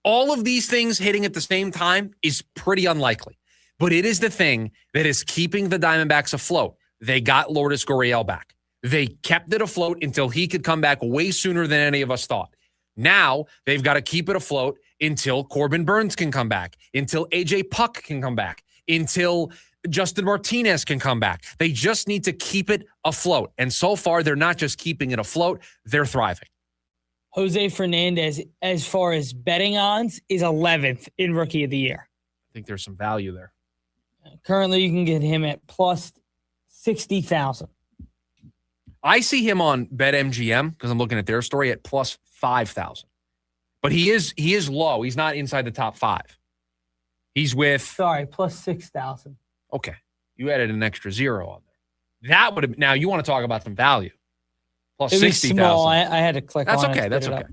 All of these things hitting at the same time is pretty unlikely. But it is the thing that is keeping the Diamondbacks afloat. They got Lourdes Gurriel back. They kept it afloat until he could come back way sooner than any of us thought. Now they've got to keep it afloat until Corbin Burns can come back, until AJ Puck can come back, until Justin Martinez can come back. They just need to keep it afloat. And so far, they're not just keeping it afloat, they're thriving. Jose Fernandez, as far as betting odds, is 11th in Rookie of the Year. I think there's some value there. Currently, you can get him at plus 60,000. I see him on BetMGM because I'm looking at their story at plus 5,000. But he is low. He's not inside the top 5. He's with plus 6,000. Okay. You added an extra 0 on there. That would have. Now you want to talk about some value. Plus It was 60,000. small. I had to click That's on it. okay. That's okay.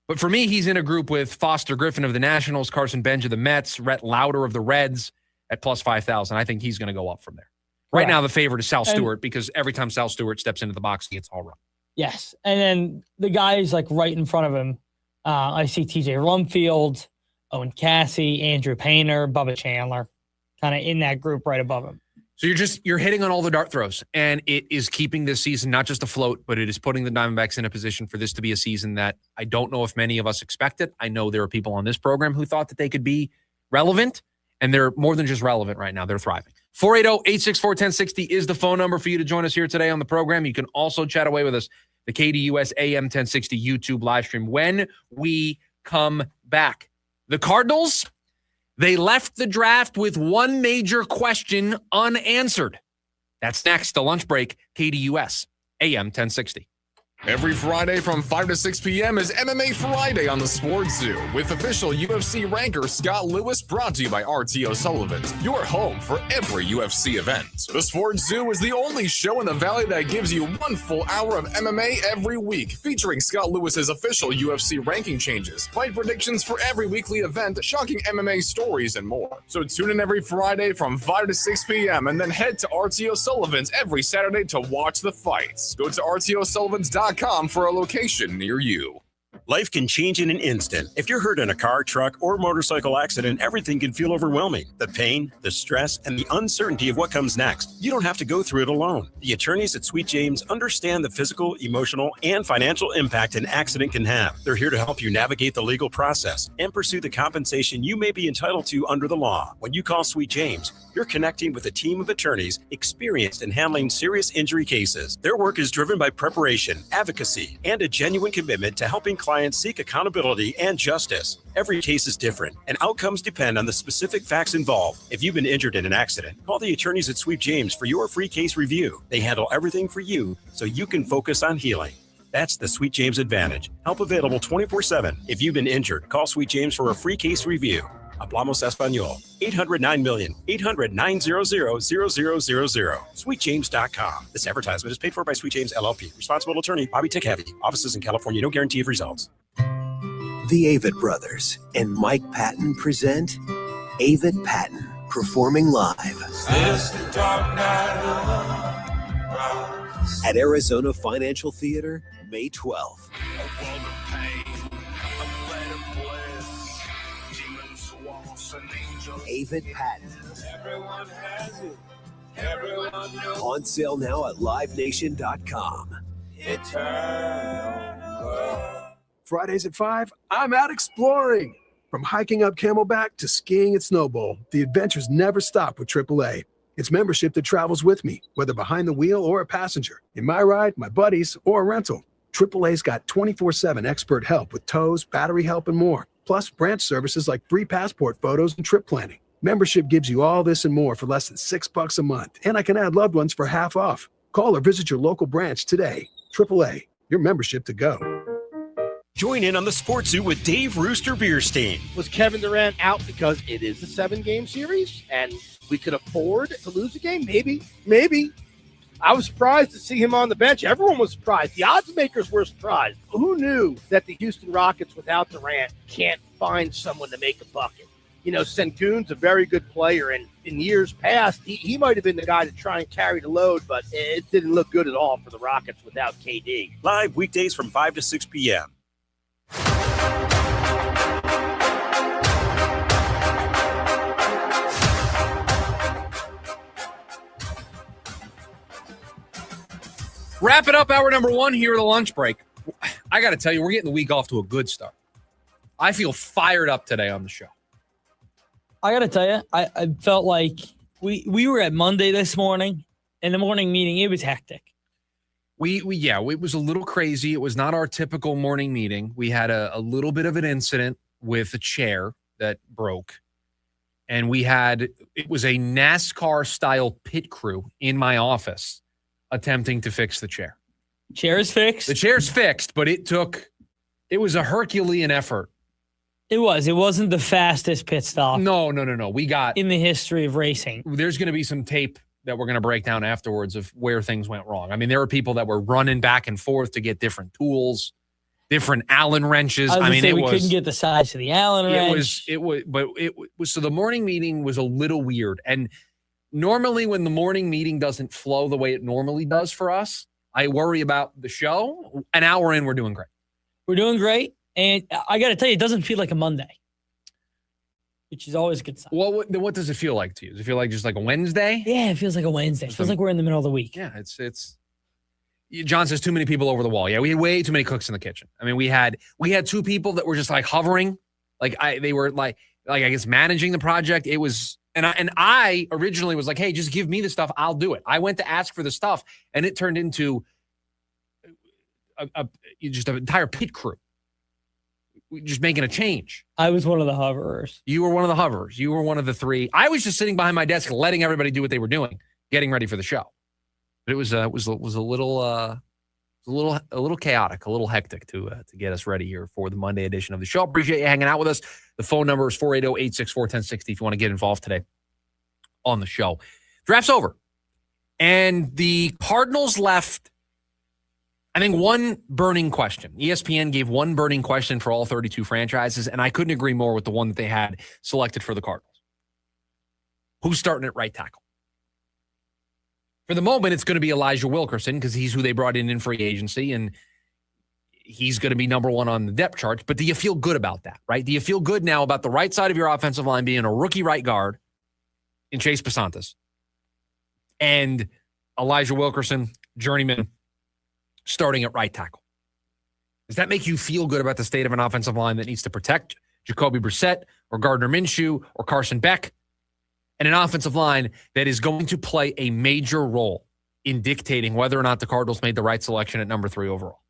But for me, he's in a group with Foster Griffin of the Nationals, Carson Benj of the Mets, Rhett Lauder of the Reds at plus 5,000. I think he's going to go up from there. Right now, the favorite is Sal Stewart because every time Sal Stewart steps into the box, he gets all run. Yes. And then the guys like right in front of him, I see TJ Rumfield, Owen Cassie, Andrew Painter, Bubba Chandler, kind of in that group right above him. So you're hitting on all the dart throws, and it is keeping this season not just afloat, but it is putting the Diamondbacks in a position for this to be a season that I don't know if many of us expected. I know there are people on this program who thought that they could be relevant, and they're more than just relevant right now. They're thriving. 480-864-1060 is the phone number for you to join us here today on the program. You can also chat away with us, the KDUS AM 1060 YouTube live stream. When we come back, the Cardinals, they left the draft with one major question unanswered. That's next, the lunch break, KDUS, AM 1060. Every Friday from 5 to 6 p.m. is MMA Friday on the Sports Zoo with official UFC ranker Scott Lewis, brought to you by RT O'Sullivan's, your home for every UFC event. The Sports Zoo is the only show in the Valley that gives you 1 full hour of MMA every week, featuring Scott Lewis's official UFC ranking changes, fight predictions for every weekly event, shocking MMA stories, and more. So tune in every Friday from 5 to 6 p.m. and then head to RT O'Sullivan's every Saturday to watch the fights. Go to RTOSullivans.com for a location near you. Life can change in an instant. If you're hurt in a car, truck, or motorcycle accident, everything can feel overwhelming. The pain, the stress, and the uncertainty of what comes next. You don't have to go through it alone. The attorneys at Sweet James understand the physical, emotional, and financial impact an accident can have. They're here to help you navigate the legal process and pursue the compensation you may be entitled to under the law. When you call Sweet James, you're connecting with a team of attorneys experienced in handling serious injury cases. Their work is driven by preparation, advocacy, and a genuine commitment to helping clients seek accountability and justice. Every case is different, and outcomes depend on the specific facts involved. If you've been injured in an accident, call the attorneys at Sweet James for your free case review. They handle everything for you so you can focus on healing. That's the Sweet James advantage. Help available 24/7. If you've been injured, call Sweet James for a free case review. Hablamos Español. 800-900-0000. SweetJames.com. This advertisement is paid for by Sweet James LLP. Responsible attorney, Bobby Tick-Heavy. Offices in California. No guarantee of results. The Avett Brothers and Mike Patton present Avett Patton performing live at Arizona Financial Theater, May 12th. Avett Patton. Everyone has it. Everyone knows. On sale now at livenation.com. Fridays at 5, I'm out exploring. From hiking up Camelback to skiing at Snowbowl, the adventures never stop with AAA. It's membership that travels with me, whether behind the wheel or a passenger. In my ride, my buddies, or a rental. AAA's got 24/7 expert help with tows, battery help, and more. Plus branch services like free passport photos and trip planning. Membership gives you all this and more for less than $6 a month. And I can add loved ones for half off. Call or visit your local branch today. AAA, your membership to go. Join in on the Sports Zoo with Dave Rooster Bierstein. Was Kevin Durant out because it is a 7-game series and we could afford to lose a game? Maybe. I was surprised to see him on the bench. Everyone was surprised. The odds makers were surprised. Who knew that the Houston Rockets without Durant can't find someone to make a bucket? You know, Sengun's a very good player, and in years past, he might have been the guy to try and carry the load, but it didn't look good at all for the Rockets without KD. Live weekdays from 5 to 6 p.m. Wrap it up, hour number 1 here at the lunch break. I got to tell you, we're getting the week off to a good start. I feel fired up today on the show. I got to tell you, I felt like we were at Monday this morning. In the morning meeting, it was hectic. It was a little crazy. It was not our typical morning meeting. We had a little bit of an incident with a chair that broke. And it was a NASCAR-style pit crew in my office attempting to fix the chair. Chair is fixed? The chair's fixed, but it was a Herculean effort. It was. It wasn't the fastest pit stop. No. We got in the history of racing. There's going to be some tape that we're going to break down afterwards of where things went wrong. I mean, there were people that were running back and forth to get different tools, different Allen wrenches. We couldn't get the size of the Allen wrench. It was so the morning meeting was a little weird. And normally when the morning meeting doesn't flow the way it normally does for us, I worry about the show. An hour in, we're doing great. We're doing great. And I got to tell you, it doesn't feel like a Monday, which is always a good sign. Well, then what does it feel like to you? Does it feel like just like a Wednesday? Yeah, it feels like a Wednesday. It feels like we're in the middle of the week. Yeah, it's. John says too many people over the wall. Yeah, we had way too many cooks in the kitchen. I mean, we had 2 people that were just like hovering, they were like I guess managing the project. It was, and I originally was like, hey, just give me the stuff, I'll do it. I went to ask for the stuff, and it turned into just an entire pit crew. Just making a change. I was one of the hoverers. You were one of the hoverers. You were one of the 3. I was just sitting behind my desk, letting everybody do what they were doing, getting ready for the show. But it was a little chaotic, a little hectic to get us ready here for the Monday edition of the show. Appreciate you hanging out with us. The phone number is 480-864-1060 if you want to get involved today on the show. Draft's over, and the Cardinals left, I think, one burning question. ESPN gave one burning question for all 32 franchises, and I couldn't agree more with the one that they had selected for the Cardinals. Who's starting at right tackle? For the moment, it's going to be Elijah Wilkerson because he's who they brought in free agency, and he's going to be number 1 on the depth chart. But do you feel good about that, right? Do you feel good now about the right side of your offensive line being a rookie right guard in Chase Pasantas and Elijah Wilkerson, journeyman, starting at right tackle? Does that make you feel good about the state of an offensive line that needs to protect Jacoby Brissett or Gardner Minshew or Carson Beck, and an offensive line that is going to play a major role in dictating whether or not the Cardinals made the right selection at number 3 overall?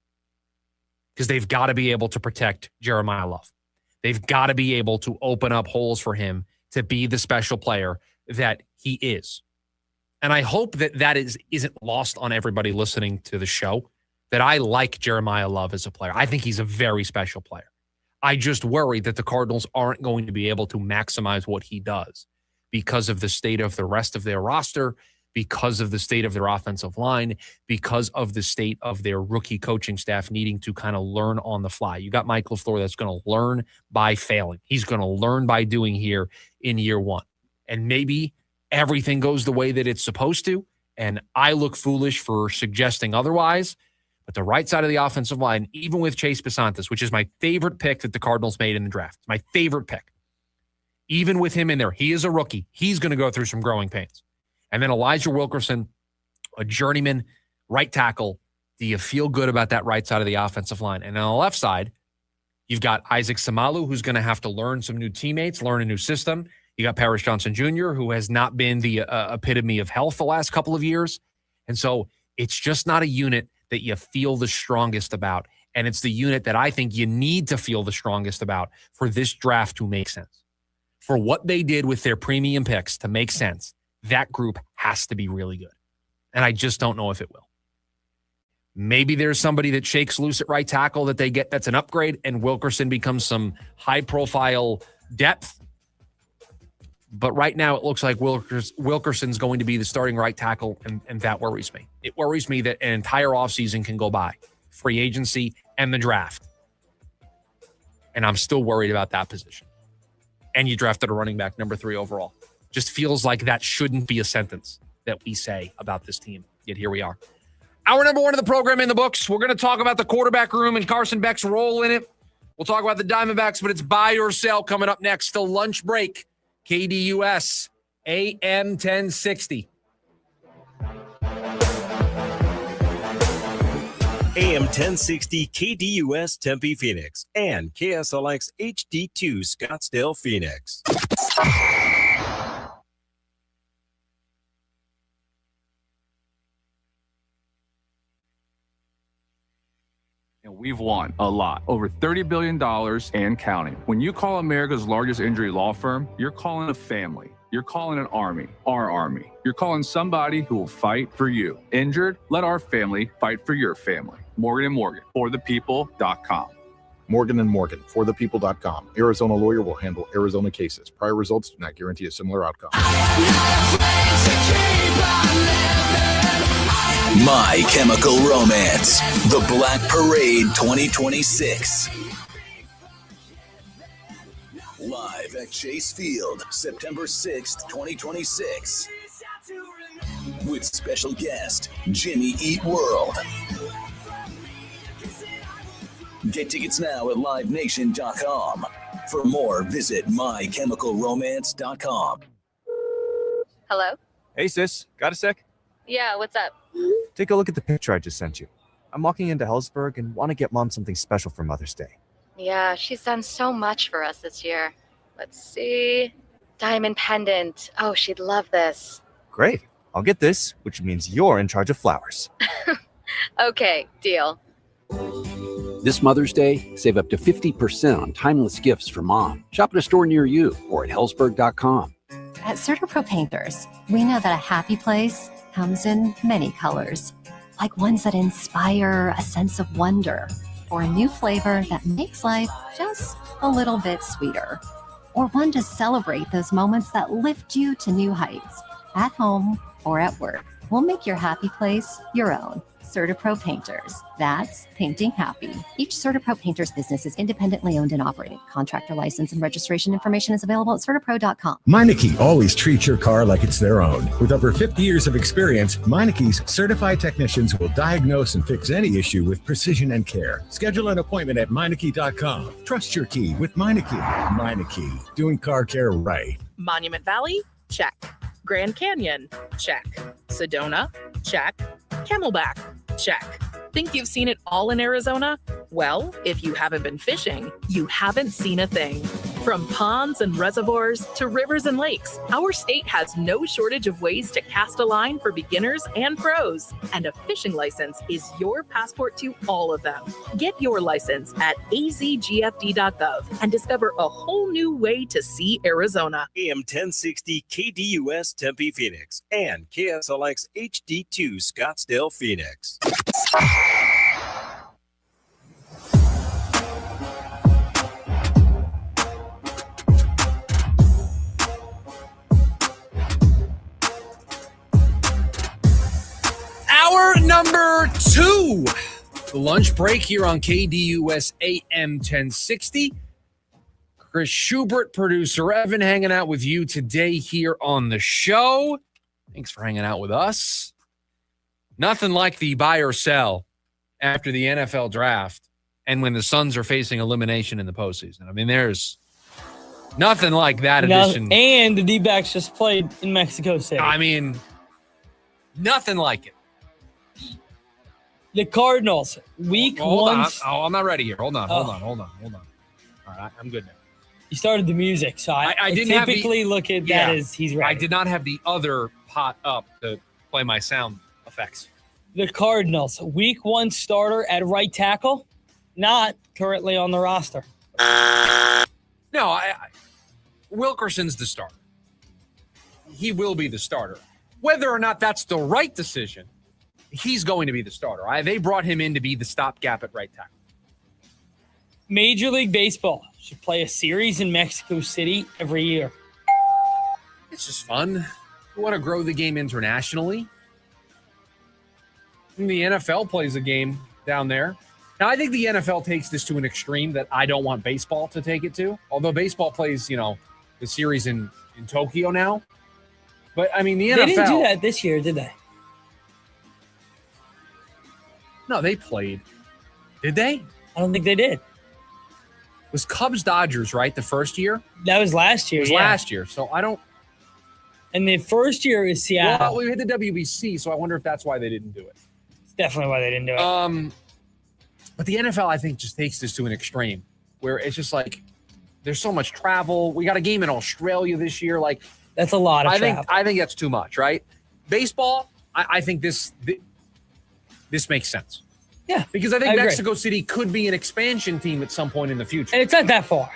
Because they've got to be able to protect Jeremiah Love. They've got to be able to open up holes for him to be the special player that he is. And I hope that isn't lost on everybody listening to the show, that I like Jeremiah Love as a player. I think he's a very special player. I just worry that the Cardinals aren't going to be able to maximize what he does because of the state of the rest of their roster, because of the state of their offensive line, because of the state of their rookie coaching staff needing to kind of learn on the fly. You got Mike LaFleur that's going to learn by failing. He's going to learn by doing here in year 1. And maybe everything goes the way that it's supposed to, and I look foolish for suggesting otherwise. But the right side of the offensive line, even with Chase Pasantas, which is my favorite pick that the Cardinals made in the draft, it's my favorite pick. Even with him in there, he is a rookie. He's going to go through some growing pains. And then Elijah Wilkerson, a journeyman right tackle. Do you feel good about that right side of the offensive line? And on the left side, you've got Isaac Samalu, who's going to have to learn some new teammates, learn a new system. You got Paris Johnson Jr., who has not been the epitome of health the last couple of years. And so it's just not a unit that you feel the strongest about. And it's the unit that I think you need to feel the strongest about for this draft to make sense. For what they did with their premium picks to make sense, that group has to be really good. And I just don't know if it will. Maybe there's somebody that shakes loose at right tackle that they get that's an upgrade, and Wilkerson becomes some high-profile depth. But right now it looks like Wilkerson's going to be the starting right tackle, and that worries me. It worries me that an entire offseason can go by, free agency and the draft. And I'm still worried about that position. And you drafted a running back number 3 overall. Just feels like that shouldn't be a sentence that we say about this team. Yet here we are. Hour number 1 of the program in the books. We're going to talk about the quarterback room and Carson Beck's role in it. We'll talk about the Diamondbacks, but it's buy or sell coming up next. Still lunch break. KDUS, AM 1060. AM 1060 KDUS Tempe, Phoenix, and KSLX HD2 Scottsdale, Phoenix. And we've won a lot, over $30 billion and counting. When you call America's largest injury law firm, you're calling a family. You're calling an army, our army. You're calling somebody who will fight for you. Injured? Let our family fight for your family. Morgan & Morgan, forthepeople.com. Morgan & Morgan, forthepeople.com. Arizona lawyer will handle Arizona cases. Prior results do not guarantee a similar outcome. My Chemical Romance, The Black Parade 2026. Live at Chase Field, September 6th, 2026. With special guest, Jimmy Eat World. Get tickets now at livenation.com. For more, visit mychemicalromance.com. Hello? Hey, sis. Got a sec? Yeah, what's up? Take a look at the picture I just sent you. I'm walking into Hellsburg and want to get Mom something special for Mother's Day. Yeah, she's done so much for us this year. Let's see. Diamond pendant. Oh, she'd love this. Great. I'll get this, which means you're in charge of flowers. Okay, deal. This Mother's Day, save up to 50% on timeless gifts for Mom. Shop at a store near you or at hellsburg.com. At CertaPro Painters, we know that a happy place comes in many colors, like ones that inspire a sense of wonder, or a new flavor that makes life just a little bit sweeter, or one to celebrate those moments that lift you to new heights, at home or at work. We'll make your happy place your own. CertaPro Painters. That's painting happy. Each CertaPro Painters business is independently owned and operated. Contractor license and registration information is available at CertaPro.com. Meineke always treats your car like it's their own. With over 50 years of experience, Meineke's certified technicians will diagnose and fix any issue with precision and care. Schedule an appointment at Meineke.com. Trust your key with Meineke. Meineke, doing car care right. Monument Valley? Check. Grand Canyon? Check. Sedona? Check. Camelback? Check. Think you've seen it all in Arizona? Well, if you haven't been fishing, you haven't seen a thing. From ponds and reservoirs to rivers and lakes, our state has no shortage of ways to cast a line for beginners and pros. And a fishing license is your passport to all of them. Get your license at azgfd.gov and discover a whole new way to see Arizona. AM 1060 KDUS Tempe Phoenix and KSLX HD2 Scottsdale Phoenix. Hour number 2, the lunch break here on KDUS AM 1060. Chris Schubert, producer Evan, hanging out with you today here on the show. Thanks for hanging out with us. Nothing like the buy or sell after the NFL draft and when the Suns are facing elimination in the postseason. I mean, there's nothing like that edition. And the D-backs just played in Mexico City. I mean, nothing like it. The Cardinals, week one. I'm not ready here. Hold on. All right, I'm good now. You started the music, so I didn't typically look at that as he's ready. I did not have the other pot up to play my sound effects. The Cardinals, week one starter at right tackle, not currently on the roster. No, Wilkerson's the starter. He will be the starter. Whether or not that's the right decision, he's going to be the starter. They brought him in to be the stopgap at right tackle. Major League Baseball should play a series in Mexico City every year. It's just fun. We want to grow the game internationally. And the NFL plays a game down there. Now, I think the NFL takes this to an extreme that I don't want baseball to take it to. Although baseball plays, the series in Tokyo now. But, I mean, the NFL... They didn't do that this year, did they? No, they played. Did they? I don't think they did. It was Cubs-Dodgers, right, the first year? That was last year, last year, so I don't... And the first year is Seattle. Well, we hit the WBC, so I wonder if that's why they didn't do it. It's definitely why they didn't do it. But the NFL, I think, just takes this to an extreme where it's just like there's so much travel. We got a game in Australia this year. Like that's a lot of travel. I think that's too much, right? Baseball, I think this makes sense. Yeah. Because I think Mexico City could be an expansion team at some point in the future. And it's not that far.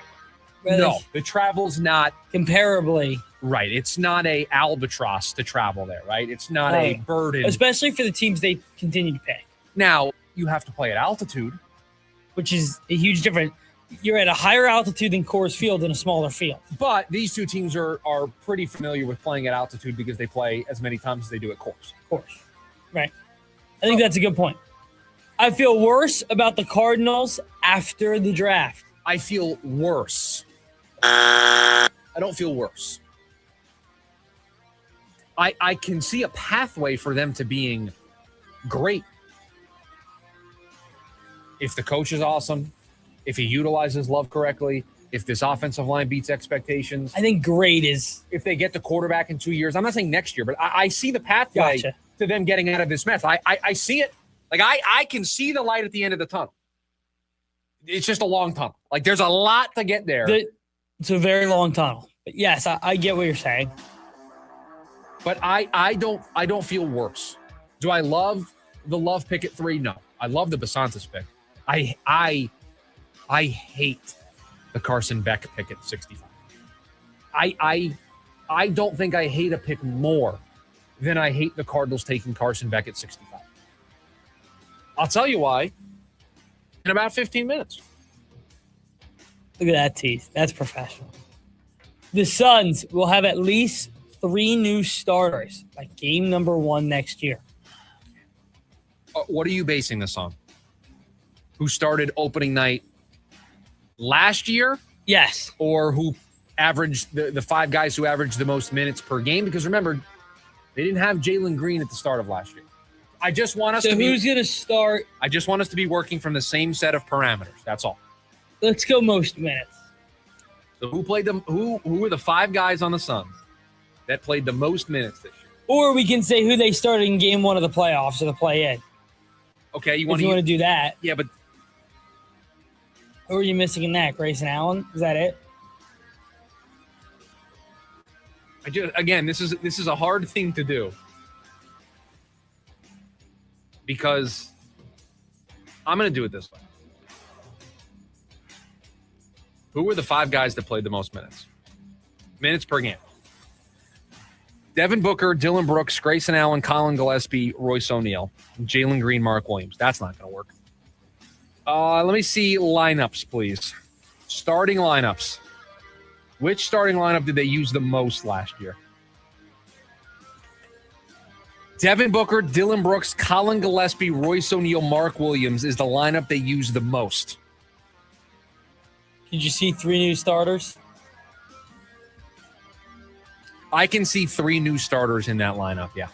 Really. No, the travel's not comparably. Right. It's not a albatross to travel there, right? It's not a burden. Especially for the teams they continue to pay. Now, you have to play at altitude. Which is a huge difference. you're at a higher altitude than Coors Field in a smaller field. But these two teams are pretty familiar with playing at altitude because they play as many times as they do at Coors. Of course. Right. I think that's a good point. I feel worse about the Cardinals after the draft. I feel worse. I don't feel worse. I can see a pathway for them to being great. If the coach is awesome, if he utilizes Love correctly, if this offensive line beats expectations. I think great is... If they get the quarterback in 2 years. I'm not saying next year, but I see the pathway to them getting out of this mess. I see it. Like, I can see the light at the end of the tunnel. It's just a long tunnel. Like, there's a lot to get there. It's a very long tunnel. But yes, I get what you're saying. But I don't feel worse. Do I love the Love pick at 3? No. I love the Basantis pick. I hate the Carson Beck pick at 65. I don't think I hate a pick more than I hate the Cardinals taking Carson Beck at 65. I'll tell you why in about 15 minutes. Look at that tease. That's professional. The Suns will have at least 3 new starters by game number 1 next year. What are you basing this on? Who started opening night last year? Yes. Or who averaged the 5 guys who averaged the most minutes per game? Because remember, they didn't have Jalen Green at the start of last year. I just want us who's going to start? I just want us to be working from the same set of parameters. That's all. Let's go most minutes. So who played them? Who were the 5 guys on the Suns that played the most minutes this year? Or we can say who they started in game 1 of the playoffs or the play-in. Okay, you want to do that? Yeah, but who are you missing in that? Grayson Allen? Is that it? Again, this is a hard thing to do because I'm going to do it this way. Who were the 5 guys that played the most minutes? Minutes per game. Devin Booker, Dylan Brooks, Grayson Allen, Colin Gillespie, Royce O'Neal, Jalen Green, Mark Williams. That's not going to work. Let me see lineups, please. Starting lineups. Which starting lineup did they use the most last year? Devin Booker, Dylan Brooks, Colin Gillespie, Royce O'Neal, Mark Williams is the lineup they used the most. Did you see 3 new starters? I can see 3 new starters in that lineup, yeah.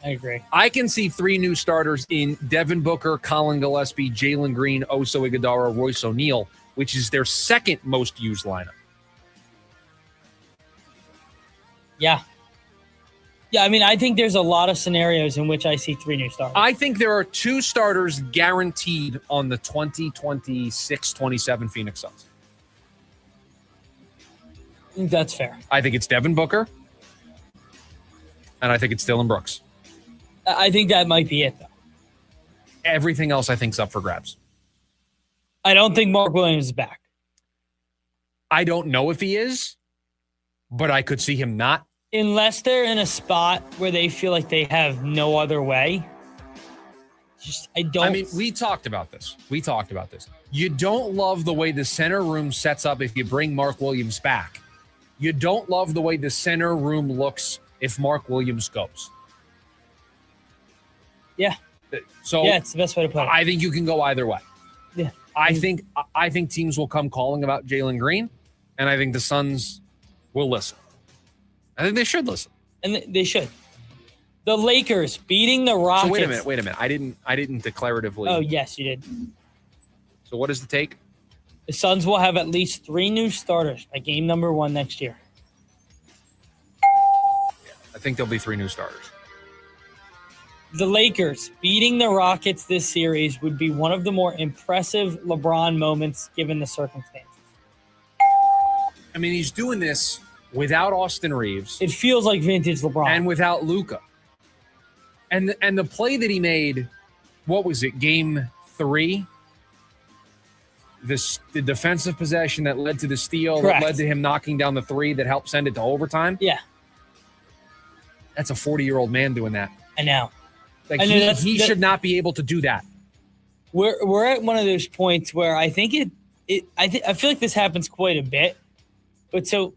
I agree. I can see 3 new starters in Devin Booker, Colin Gillespie, Jalen Green, Oso Iguodala, Royce O'Neal, which is their second most used lineup. Yeah. Yeah, I mean, I think there's a lot of scenarios in which I see 3 new starters. I think there are 2 starters guaranteed on the 2026-27 Phoenix Suns. I think that's fair. I think it's Devin Booker, and I think it's Dylan Brooks. I think that might be it, though. Everything else I think is up for grabs. I don't think Mark Williams is back. I don't know if he is, but I could see him not. Unless they're in a spot where they feel like they have no other way. I mean, we talked about this. You don't love the way the center room sets up if you bring Mark Williams back. You don't love the way the center room looks if Mark Williams goes. Yeah. So yeah, it's the best way to put it. I think you can go either way. Yeah. I think teams will come calling about Jalen Green, and I think the Suns will listen. I think they should listen. And they should. The Lakers beating the Rockets. So wait a minute. I didn't declaratively. Oh, yes, you did. So what is the take? The Suns will have at least 3 new starters by game number 1 next year. I think there'll be 3 new starters. The Lakers beating the Rockets this series would be one of the more impressive LeBron moments given the circumstances. I mean, he's doing this without Austin Reeves. It feels like vintage LeBron. And without Luka. And the play that he made, what was it, game 3? The defensive possession that led to the steal, Correct. that led to him knocking down the 3 that helped send it to overtime. Yeah. That's a 40-year-old man doing that. I know. Like I know he should not be able to do that. We're at one of those points where I think I feel like this happens quite a bit. But so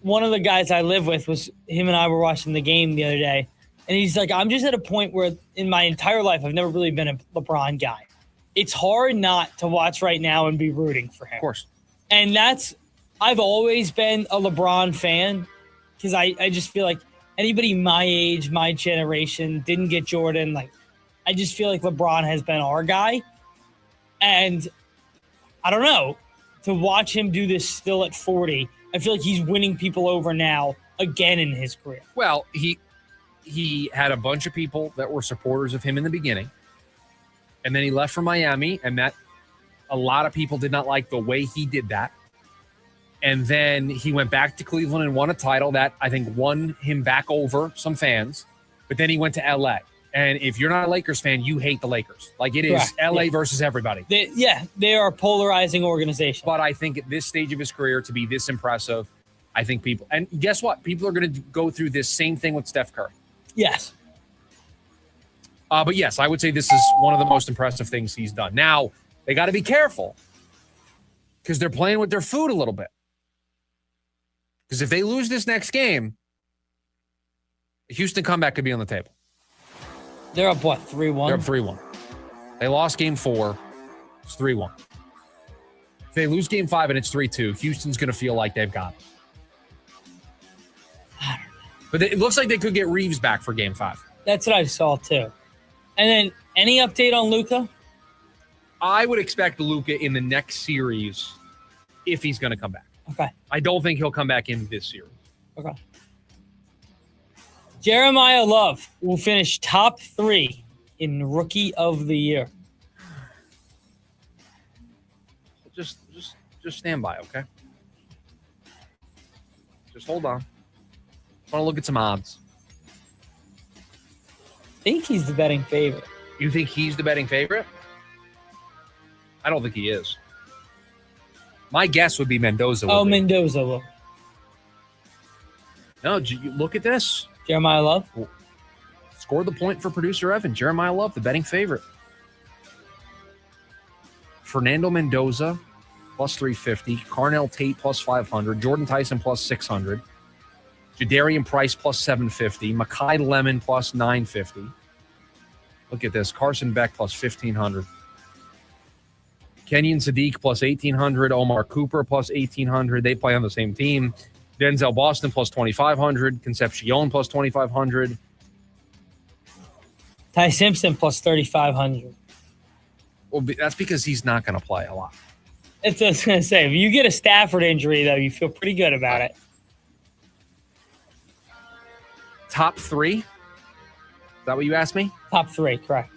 one of the guys I live with was him and I were watching the game the other day. And he's like, I'm just at a point where in my entire life, I've never really been a LeBron guy. It's hard not to watch right now and be rooting for him. Of course. And I've always been a LeBron fan because I just feel like anybody my age, my generation didn't get Jordan. Like, I just feel like LeBron has been our guy. And I don't know, to watch him do this still at 40, I feel like he's winning people over now again in his career. Well, he had a bunch of people that were supporters of him in the beginning. And then he left for Miami, and that a lot of people did not like the way he did that. And then he went back to Cleveland and won a title that I think won him back over some fans. But then he went to LA. And if you're not a Lakers fan, you hate the Lakers. Like, it is LA versus everybody. They are a polarizing organization. But I think at this stage of his career, to be this impressive, I think people – and guess what? People are going to go through this same thing with Steph Curry. Yes. But yes, I would say this is one of the most impressive things he's done. Now, they got to be careful because they're playing with their food a little bit. Because if they lose this next game, the Houston comeback could be on the table. They're up, what, 3-1? They're up 3-1. They lost game 4. It's 3-1. If they lose game 5 and it's 3-2, Houston's going to feel like they've got it. But it looks like they could get Reeves back for game 5. That's what I saw, too. And then, any update on Luka? I would expect Luka in the next series if he's going to come back. Okay. I don't think he'll come back in this series. Okay. Jeremiah Love will finish top 3 in Rookie of the Year. Just stand by, okay? Just hold on. I want to look at some odds. I think he's the betting favorite. You think he's the betting favorite? I don't think he is. My guess would be Mendoza. Mendoza will. No, you look at this. Jeremiah Love. Score the point for producer Evan. Jeremiah Love, the betting favorite. Fernando Mendoza, plus 350. Carnell Tate, plus 500. Jordan Tyson, plus 600. Jadarian Price, plus 750. Makai Lemon, plus 950. Look at this. Carson Beck, plus 1,500. Kenyon Sadiq, plus 1,800. Omar Cooper, plus 1,800. They play on the same team. Denzel Boston, plus 2,500. Concepcion, plus 2,500. Ty Simpson, plus 3,500. Well, that's because he's not going to play a lot. That's what I was going to say. If you get a Stafford injury, though, you feel pretty good about it. Top 3? Is that what you asked me? Top 3, correct.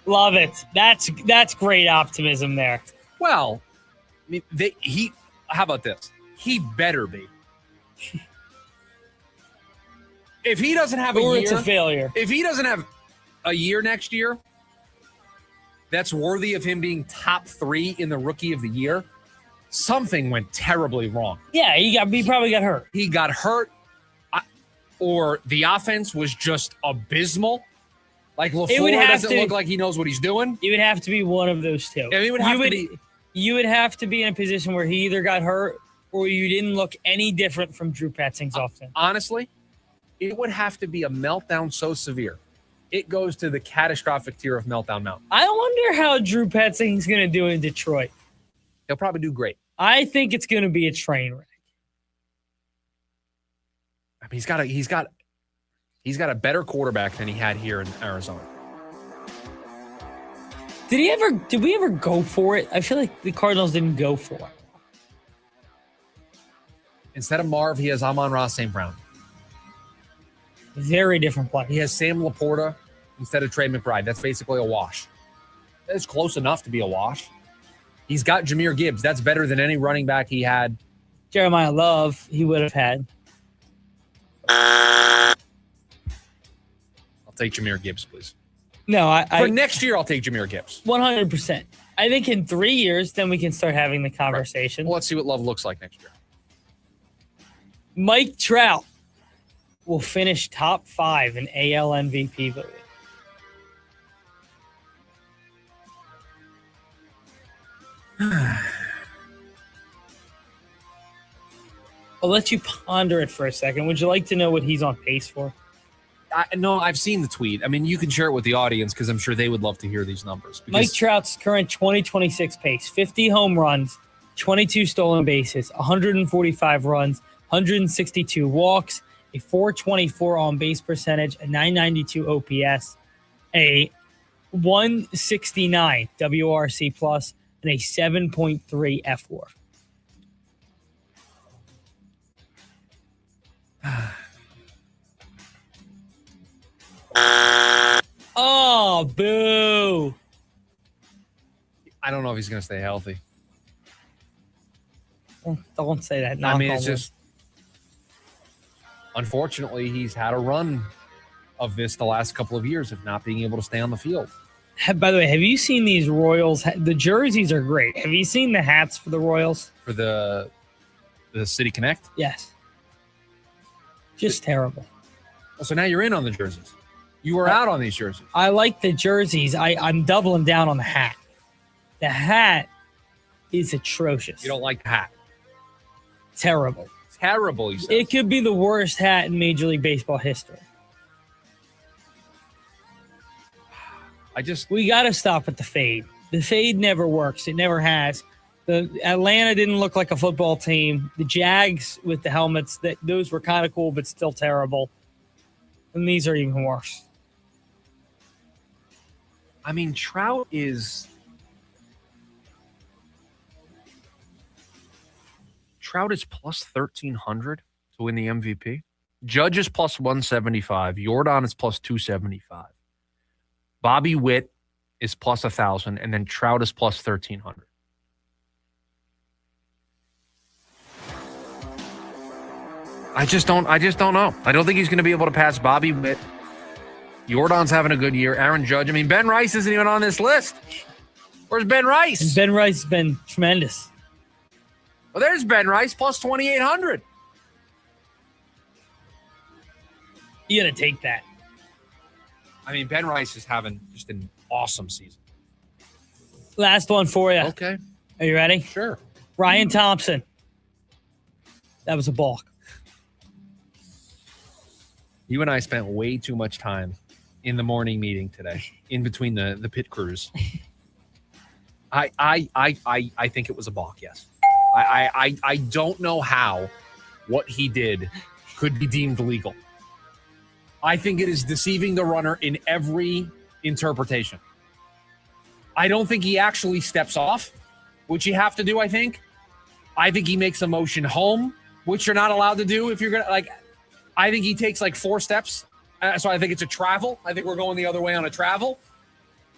Love it. That's great optimism there. Well, I mean, how about this? He better be. If he doesn't have a year, it's a failure. If he doesn't have a year next year, that's worthy of him being top 3 in the Rookie of the Year. Something went terribly wrong. Yeah, he probably got hurt. He got hurt, or the offense was just abysmal. Like LaFleur doesn't look like he knows what he's doing. It would have to be one of those two. Yeah, you would have to be in a position where he either got hurt or you didn't look any different from Drew Petzing's offense. Honestly, it would have to be a meltdown so severe. It goes to the catastrophic tier of meltdown mountain. I wonder how Drew Petzing's going to do in Detroit. He'll probably do great. I think it's going to be a train wreck. I mean, he's got a better quarterback than he had here in Arizona. Did we ever go for it? I feel like the Cardinals didn't go for it. Instead of Marv, he has Amon-Ra St. Brown. Very different play. He has Sam Laporta instead of Trey McBride. That's basically a wash. That's close enough to be a wash. He's got Jahmyr Gibbs. That's better than any running back he had. Jeremiah Love, he would have had. I'll take Jahmyr Gibbs, please. No, For next year, I'll take Jahmyr Gibbs. 100%. I think in 3 years, then we can start having the conversation. Right. Well, let's see what Love looks like next year. Mike Trout will finish top 5 in AL MVP voting. I'll let you ponder it for a second. Would you like to know what he's on pace for? No, I've seen the tweet. I mean, you can share it with the audience because I'm sure they would love to hear these numbers. Mike Trout's current 2026 pace, 50 home runs, 22 stolen bases, 145 runs, 162 walks, a 424 on-base percentage, a 992 OPS, a 169 WRC plus, and a 7.3 F-WAR. Oh, boo. I don't know if he's going to stay healthy. Don't say that. I mean, it's just, unfortunately, he's had a run of this the last couple of years of not being able to stay on the field. By the way, have you seen these Royals? The jerseys are great. Have you seen the hats for the Royals? For the City Connect? Yes. Just terrible. So now you're in on the jerseys. You were out on these jerseys. I like the jerseys. I'm doubling down on the hat. The hat is atrocious. You don't like the hat? Terrible. Terrible, you said. It could be the worst hat in Major League Baseball history. We got to stop with the fade. The fade never works. It never has. The Atlanta didn't look like a football team. The Jags with the helmets, those were kind of cool, but still terrible. And these are even worse. I mean, Trout is plus 1,300 to win the MVP. Judge is plus 175. Jordan is plus 275. Bobby Witt is plus 1,000, and then Trout is plus 1,300. I just don't know. I don't think he's going to be able to pass Bobby Witt. Jordan's having a good year. Aaron Judge. I mean, Ben Rice isn't even on this list. Where's Ben Rice? And Ben Rice has been tremendous. Well, there's Ben Rice plus 2,800. You got to take that. I mean, Ben Rice is having just an awesome season. Last one for you. Okay. Are you ready? Sure. Ryan Thompson. That was a balk. You and I spent way too much time in the morning meeting today, in between the pit crews. I think it was a balk. Yes. I don't know how what he did could be deemed legal. I think it is deceiving the runner in every interpretation. I don't think he actually steps off, which you have to do, I think. I think he makes a motion home, which you're not allowed to do if you're going to, I think he takes 4 steps. So I think it's a travel. I think we're going the other way on a travel.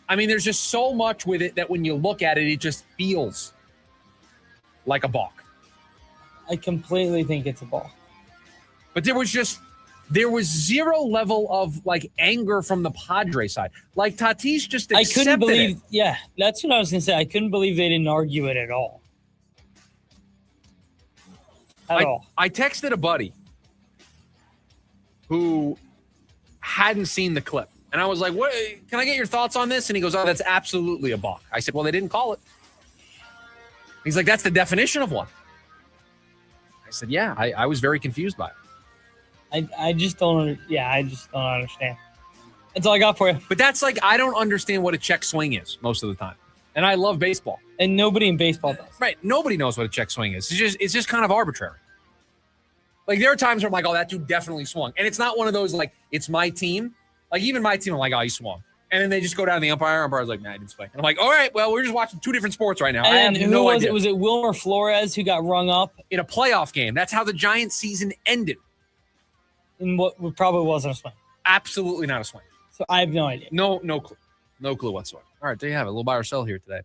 I mean, there's just so much with it that when you look at it, it just feels like a balk. I completely think it's a balk. But there was zero level of anger from the Padres side. Tatis just accepted I couldn't believe it. Yeah, that's what I was going to say. I couldn't believe they didn't argue it at all. I texted a buddy who hadn't seen the clip. And I was like, "What? Can I get your thoughts on this?" And he goes, "Oh, that's absolutely a balk." I said, "Well, they didn't call it." He's like, "That's the definition of one." I said, "Yeah, I was very confused by it." I just don't understand. That's all I got for you. But that's I don't understand what a check swing is most of the time. And I love baseball. And nobody in baseball does. Right. Nobody knows what a check swing is. It's just kind of arbitrary. There are times where I'm like, "Oh, that dude definitely swung." And it's not one of those it's my team. Even my team, I'm like, "Oh, he swung." And then they just go down to the umpire's like, "Nah, I didn't swing." And I'm like, "All right, well, we're just watching 2 different sports right now." And I have no idea. Was it Wilmer Flores who got rung up? In a playoff game. That's how the Giants season ended. In what probably wasn't a swing. Absolutely not a swing. So I have no idea. No clue. No clue whatsoever. All right, there you have it. A little buy or sell here today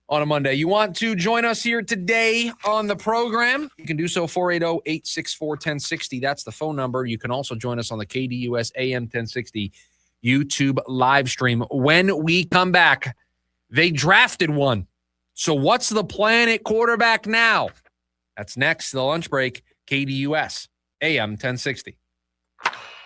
on a Monday. You want to join us here today on the program? You can do so 480-864-1060. That's the phone number. You can also join us on the KDUS AM 1060 YouTube live stream. When we come back, they drafted one. So what's the plan at quarterback now? That's next, the lunch break, KDUS AM 1060.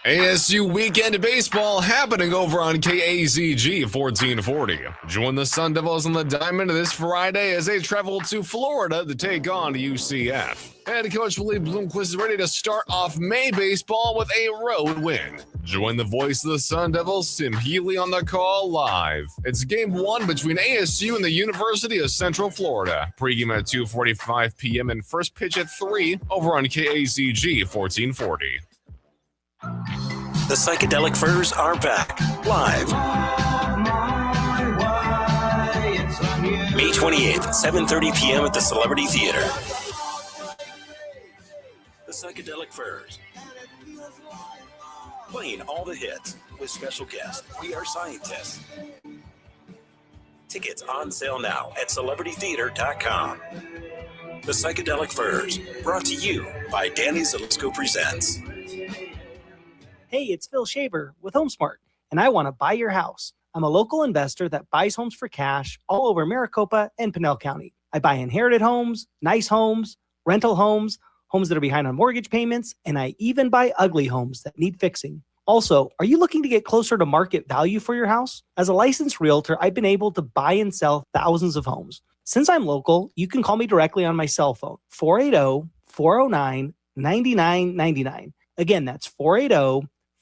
ASU weekend baseball happening over on KAZG 1440. Join the Sun Devils on the diamond this Friday as they travel to Florida to take on UCF. Head coach Willie Bloomquist is ready to start off May baseball with a road win. Join the voice of the Sun Devils, Tim Healy, on the call live. It's game 1 between ASU and the University of Central Florida. Pregame at 2:45 p.m. and first pitch at 3 over on KAZG 1440. The Psychedelic Furs are back, live. May 28th, 7:30 p.m. at the Celebrity Theater. The Psychedelic Furs. Playing all the hits with special guests. We Are Scientists. Tickets on sale now at celebritytheater.com. The Psychedelic Furs, brought to you by Danny Zalisco Presents. Hey, it's Phil Shaver with HomeSmart, and I want to buy your house. I'm a local investor that buys homes for cash all over Maricopa and Pinell County. I buy inherited homes, nice homes, rental homes, homes that are behind on mortgage payments, and I even buy ugly homes that need fixing. Also, are you looking to get closer to market value for your house? As a licensed realtor, I've been able to buy and sell thousands of homes. Since I'm local, you can call me directly on my cell phone, 480-409-9999. Again, that's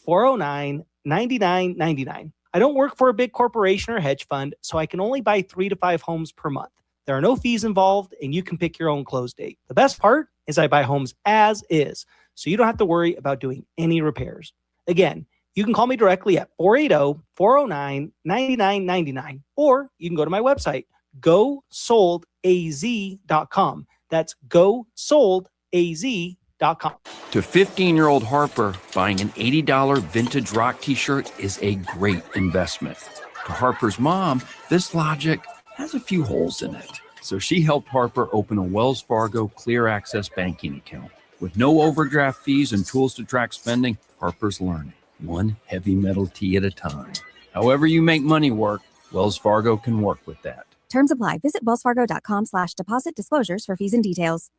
480-409-9999. I don't work for a big corporation or hedge fund, so I can only buy 3 to 5 homes per month. There are no fees involved, and you can pick your own close date. The best part is I buy homes as is, so you don't have to worry about doing any repairs. Again, you can call me directly at 480-409-9999, or you can go to my website, gosoldaz.com. That's gosoldaz.com. To 15-year-old Harper, buying an $80 vintage rock t-shirt is a great investment. To Harper's mom, this logic has a few holes in it. So she helped Harper open a Wells Fargo Clear Access banking account. With no overdraft fees and tools to track spending, Harper's learning, one heavy metal tee at a time. However you make money work, Wells Fargo can work with that. Terms apply. Visit wellsfargo.com/deposit disclosures for fees and details.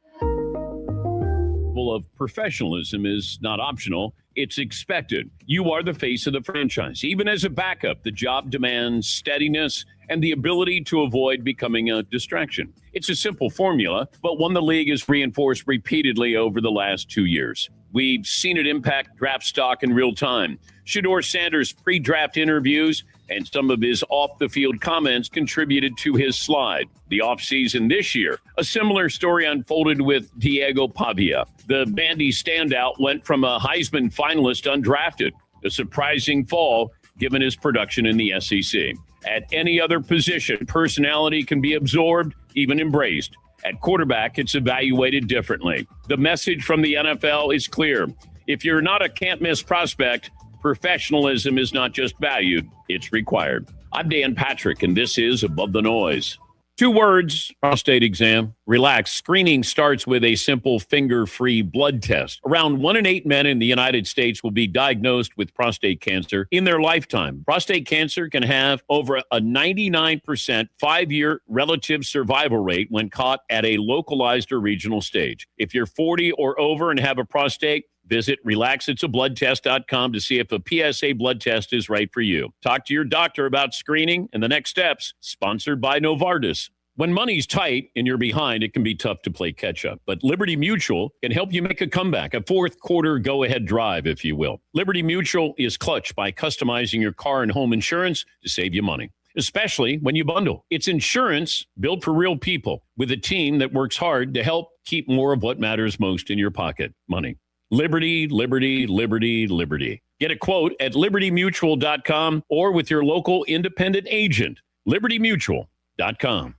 Of professionalism is not optional. It's expected. You are the face of the franchise. Even as a backup, the job demands steadiness and the ability to avoid becoming a distraction. It's a simple formula, but one the league has reinforced repeatedly over the last 2 years. We've seen it impact draft stock in real time. Shedeur Sanders' pre-draft interviews and some of his off-the-field comments contributed to his slide. The offseason this year, a similar story unfolded with Diego Pavia. The Bandy standout went from a Heisman finalist undrafted, a surprising fall given his production in the SEC. At any other position, personality can be absorbed, even embraced. At quarterback, it's evaluated differently. The message from the NFL is clear. If you're not a can't-miss prospect, professionalism is not just valued, it's required. I'm Dan Patrick, and this is Above the Noise. 2 words, prostate exam. Relax. Screening starts with a simple finger-free blood test. Around 1 in 8 men in the United States will be diagnosed with prostate cancer in their lifetime. Prostate cancer can have over a 99% 5-year relative survival rate when caught at a localized or regional stage. If you're 40 or over and have a prostate, visit relaxitsabloodtest.com to see if a PSA blood test is right for you. Talk to your doctor about screening and the next steps. Sponsored by Novartis. When money's tight and you're behind, it can be tough to play catch up. But Liberty Mutual can help you make a comeback, a fourth quarter go-ahead drive, if you will. Liberty Mutual is clutch by customizing your car and home insurance to save you money, especially when you bundle. It's insurance built for real people with a team that works hard to help keep more of what matters most in your pocket, money. Liberty, liberty, liberty, liberty. Get a quote at libertymutual.com or with your local independent agent, libertymutual.com.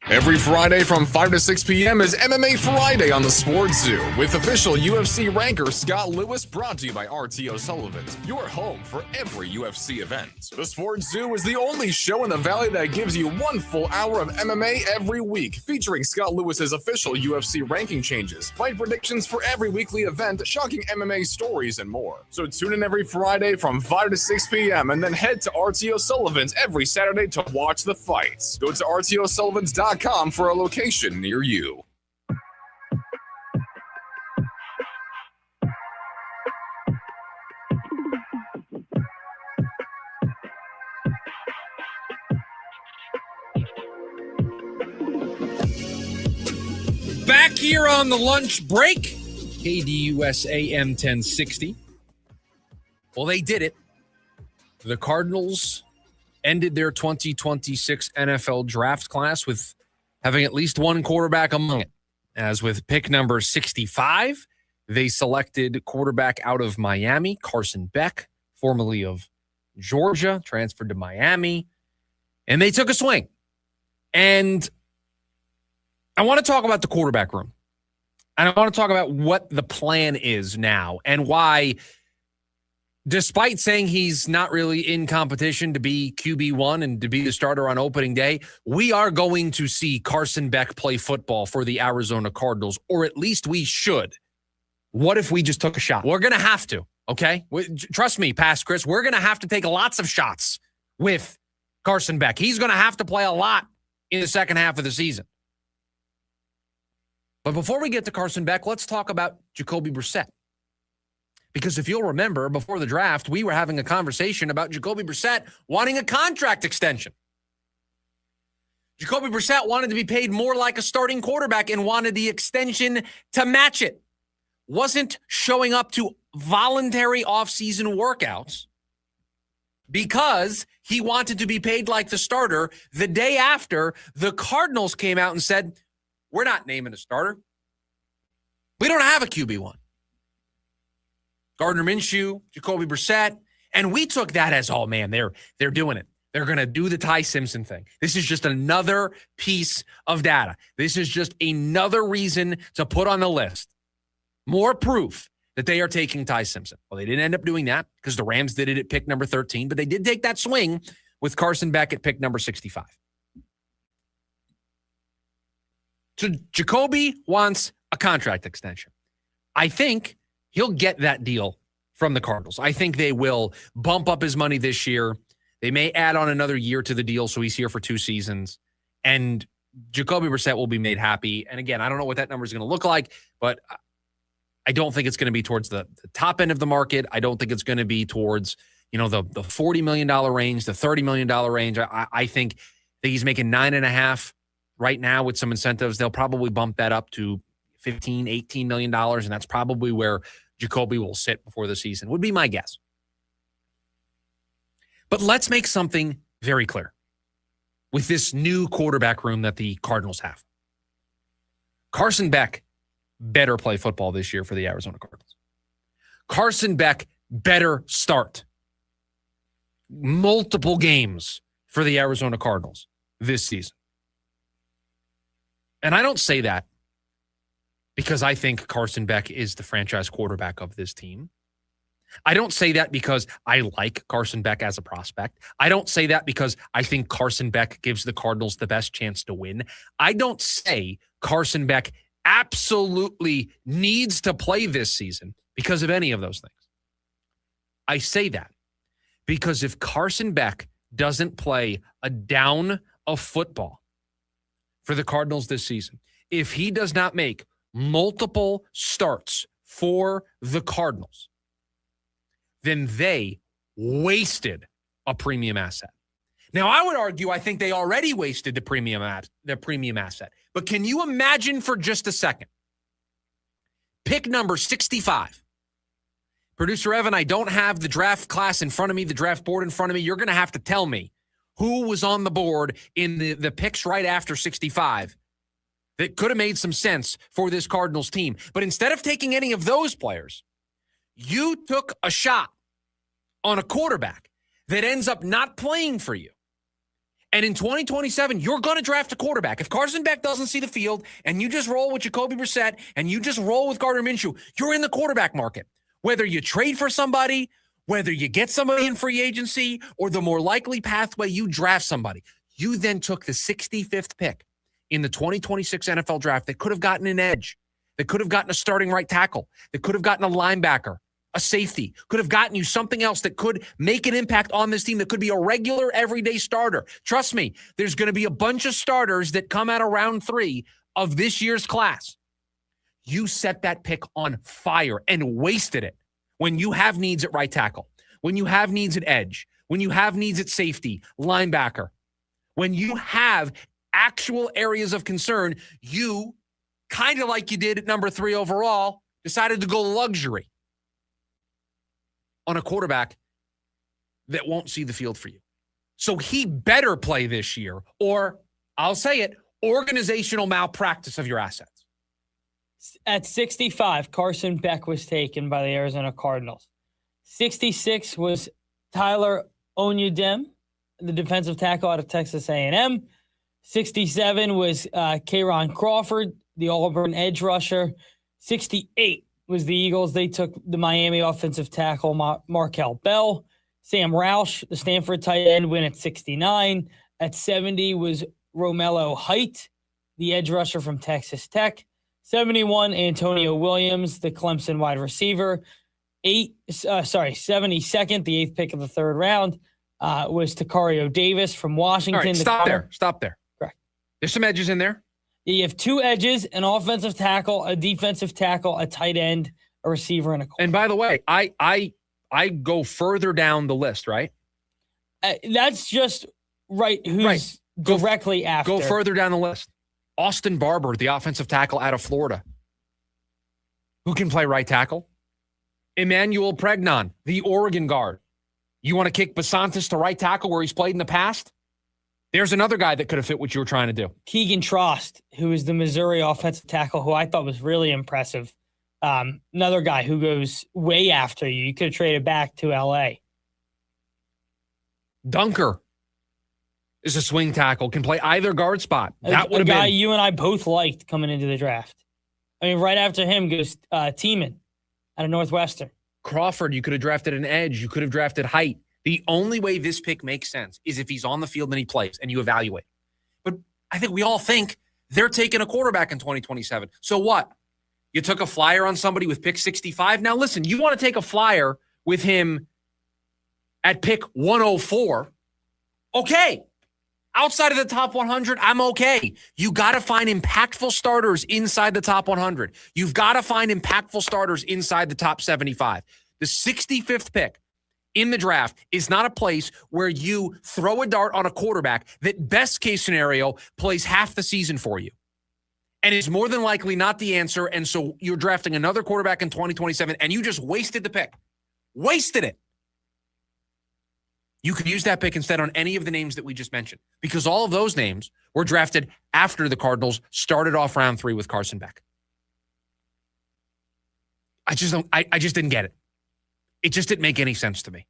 Every Friday from 5 to 6 p.m. is MMA Friday on the Sports Zoo with official UFC ranker Scott Lewis, brought to you by RT O'Sullivan's, your home for every UFC event. The Sports Zoo is the only show in the Valley that gives you 1 full hour of MMA every week, featuring Scott Lewis's official UFC ranking changes, fight predictions for every weekly event, shocking MMA stories, and more. So tune in every Friday from 5 to 6 p.m. and then head to RT O'Sullivan's every Saturday to watch the fights. Go to RTOSullivans.com KDUSA.com for a location near you. Back here on the lunch break, KDUS AM 1060. Well, they did it. The Cardinals ended their 2026 NFL draft class with having at least one quarterback among it. As with pick number 65, they selected quarterback out of Miami, Carson Beck, formerly of Georgia, transferred to Miami, and they took a swing. And I want to talk about the quarterback room. And I want to talk about what the plan is now and why, despite saying he's not really in competition to be QB1 and to be the starter on opening day, we are going to see Carson Beck play football for the Arizona Cardinals, or at least we should. What if we just took a shot? We're going to have to, okay? Trust me, Past Chris, we're going to have to take lots of shots with Carson Beck. He's going to have to play a lot in the second half of the season. But before we get to Carson Beck, let's talk about Jacoby Brissett. Because if you'll remember, before the draft, we were having a conversation about Jacoby Brissett wanting a contract extension. Jacoby Brissett wanted to be paid more like a starting quarterback and wanted the extension to match it. Wasn't showing up to voluntary offseason workouts because he wanted to be paid like the starter. The day after, the Cardinals came out and said, we're not naming a starter. We don't have a QB1. Gardner Minshew, Jacoby Brissett, and we took that as, oh man, they're doing it. They're going to do the Ty Simpson thing. This is just another piece of data. This is just another reason to put on the list. More proof that they are taking Ty Simpson. Well, they didn't end up doing that because the Rams did it at pick number 13, but they did take that swing with Carson Beck at pick number 65. So Jacoby wants a contract extension. I think he'll get that deal from the Cardinals. I think they will bump up his money this year. They may add on another year to the deal, so he's here for 2 seasons. And Jacoby Brissett will be made happy. And again, I don't know what that number is going to look like, but I don't think it's going to be towards the top end of the market. I don't think it's going to be towards, the $40 million range, the $30 million range. I think that he's making 9.5 right now with some incentives. They'll probably bump that up to $15, $18 million, and that's probably where Jacoby will sit before the season, would be my guess. But let's make something very clear with this new quarterback room that the Cardinals have. Carson Beck better play football this year for the Arizona Cardinals. Carson Beck better start multiple games for the Arizona Cardinals this season. And I don't say that because I think Carson Beck is the franchise quarterback of this team. I don't say that because I like Carson Beck as a prospect. I don't say that because I think Carson Beck gives the Cardinals the best chance to win. I don't say Carson Beck absolutely needs to play this season because of any of those things. I say that because if Carson Beck doesn't play a down of football for the Cardinals this season, if he does not make multiple starts for the Cardinals, then they wasted a premium asset. Now, I would argue I think they already wasted the premium asset. But can you imagine for just a second? Pick number 65. Producer Evan, I don't have the draft class in front of me, the draft board in front of me. You're going to have to tell me who was on the board in the picks right after 65 that could have made some sense for this Cardinals team. But instead of taking any of those players, you took a shot on a quarterback that ends up not playing for you. And in 2027, you're going to draft a quarterback. If Carson Beck doesn't see the field and you just roll with Jacoby Brissett and you just roll with Gardner Minshew, you're in the quarterback market. Whether you trade for somebody, whether you get somebody in free agency, or the more likely pathway, you draft somebody. You then took the 65th pick in the 2026 NFL draft that could have gotten an edge, that could have gotten a starting right tackle, that could have gotten a linebacker, a safety, could have gotten you something else that could make an impact on this team that could be a regular everyday starter. Trust me, there's going to be a bunch of starters that come out of round 3 of this year's class. You set that pick on fire and wasted it when you have needs at right tackle, when you have needs at edge, when you have needs at safety, linebacker, when you have actual areas of concern, you, kind of like you did at number 3 overall, decided to go luxury on a quarterback that won't see the field for you. So he better play this year, or I'll say it, organizational malpractice of your assets. At 65, Carson Beck was taken by the Arizona Cardinals. 66 was Tyler Onyedem, the defensive tackle out of Texas A&M. 67 was Kayron Crawford, the Auburn edge rusher. 68 was the Eagles. They took the Miami offensive tackle, Markel Bell. Sam Roush, the Stanford tight end, went at 69. At 70 was Romello Height, the edge rusher from Texas Tech. 71, Antonio Williams, the Clemson wide receiver. 72nd, the 8th pick of the 3rd round, was Takario Davis from Washington. All right, stop there. Correct. There's some edges in there. You have 2 edges, an offensive tackle, a defensive tackle, a tight end, a receiver, and a corner. And by the way, I go further down the list, right? That's just right. Who's directly after? Go further down the list. Austin Barber, the offensive tackle out of Florida, who can play right tackle. Emmanuel Pregnon, the Oregon guard. You want to kick Basantis to right tackle where he's played in the past? There's another guy that could have fit what you were trying to do. Keegan Trost, who is the Missouri offensive tackle, who I thought was really impressive. Another guy who goes way after you. You could have traded back to L.A. Dunker is a swing tackle, can play either guard spot. That would have been a guy been you and I both liked coming into the draft. I mean, right after him goes Tiemann out of Northwestern. Crawford, you could have drafted an edge. You could have drafted height. The only way this pick makes sense is if he's on the field and he plays and you evaluate. But I think we all think they're taking a quarterback in 2027. So what? You took a flyer on somebody with pick 65? Now listen, you want to take a flyer with him at pick 104? Okay. Outside of the top 100, I'm okay. You got to find impactful starters inside the top 100. You've got to find impactful starters inside the top 75. The 65th pick in the draft is not a place where you throw a dart on a quarterback that best case scenario plays half the season for you. And is more than likely not the answer. And so you're drafting another quarterback in 2027 and you just wasted the pick. Wasted it. You could use that pick instead on any of the names that we just mentioned because all of those names were drafted after the Cardinals started off round 3 with Carson Beck. I just didn't get it. It just didn't make any sense to me.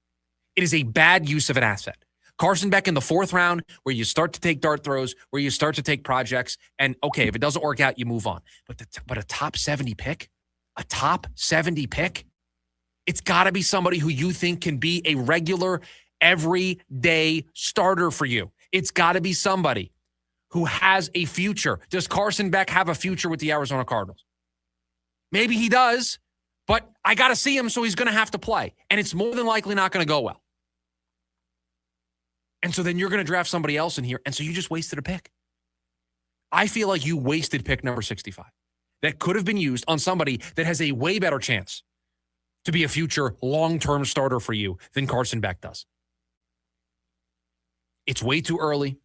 It is a bad use of an asset. Carson Beck in the 4th round where you start to take dart throws, where you start to take projects, and okay, if it doesn't work out, you move on. But a top 70 pick? A top 70 pick? It's got to be somebody who you think can be a regular everyday starter for you. It's got to be somebody who has a future. Does Carson Beck have a future with the Arizona Cardinals? Maybe he does, but I got to see him, so he's going to have to play. And it's more than likely not going to go well. And so then you're going to draft somebody else in here, and so you just wasted a pick. I feel like you wasted pick number 65. That could have been used on somebody that has a way better chance to be a future long-term starter for you than Carson Beck does. It's way too early.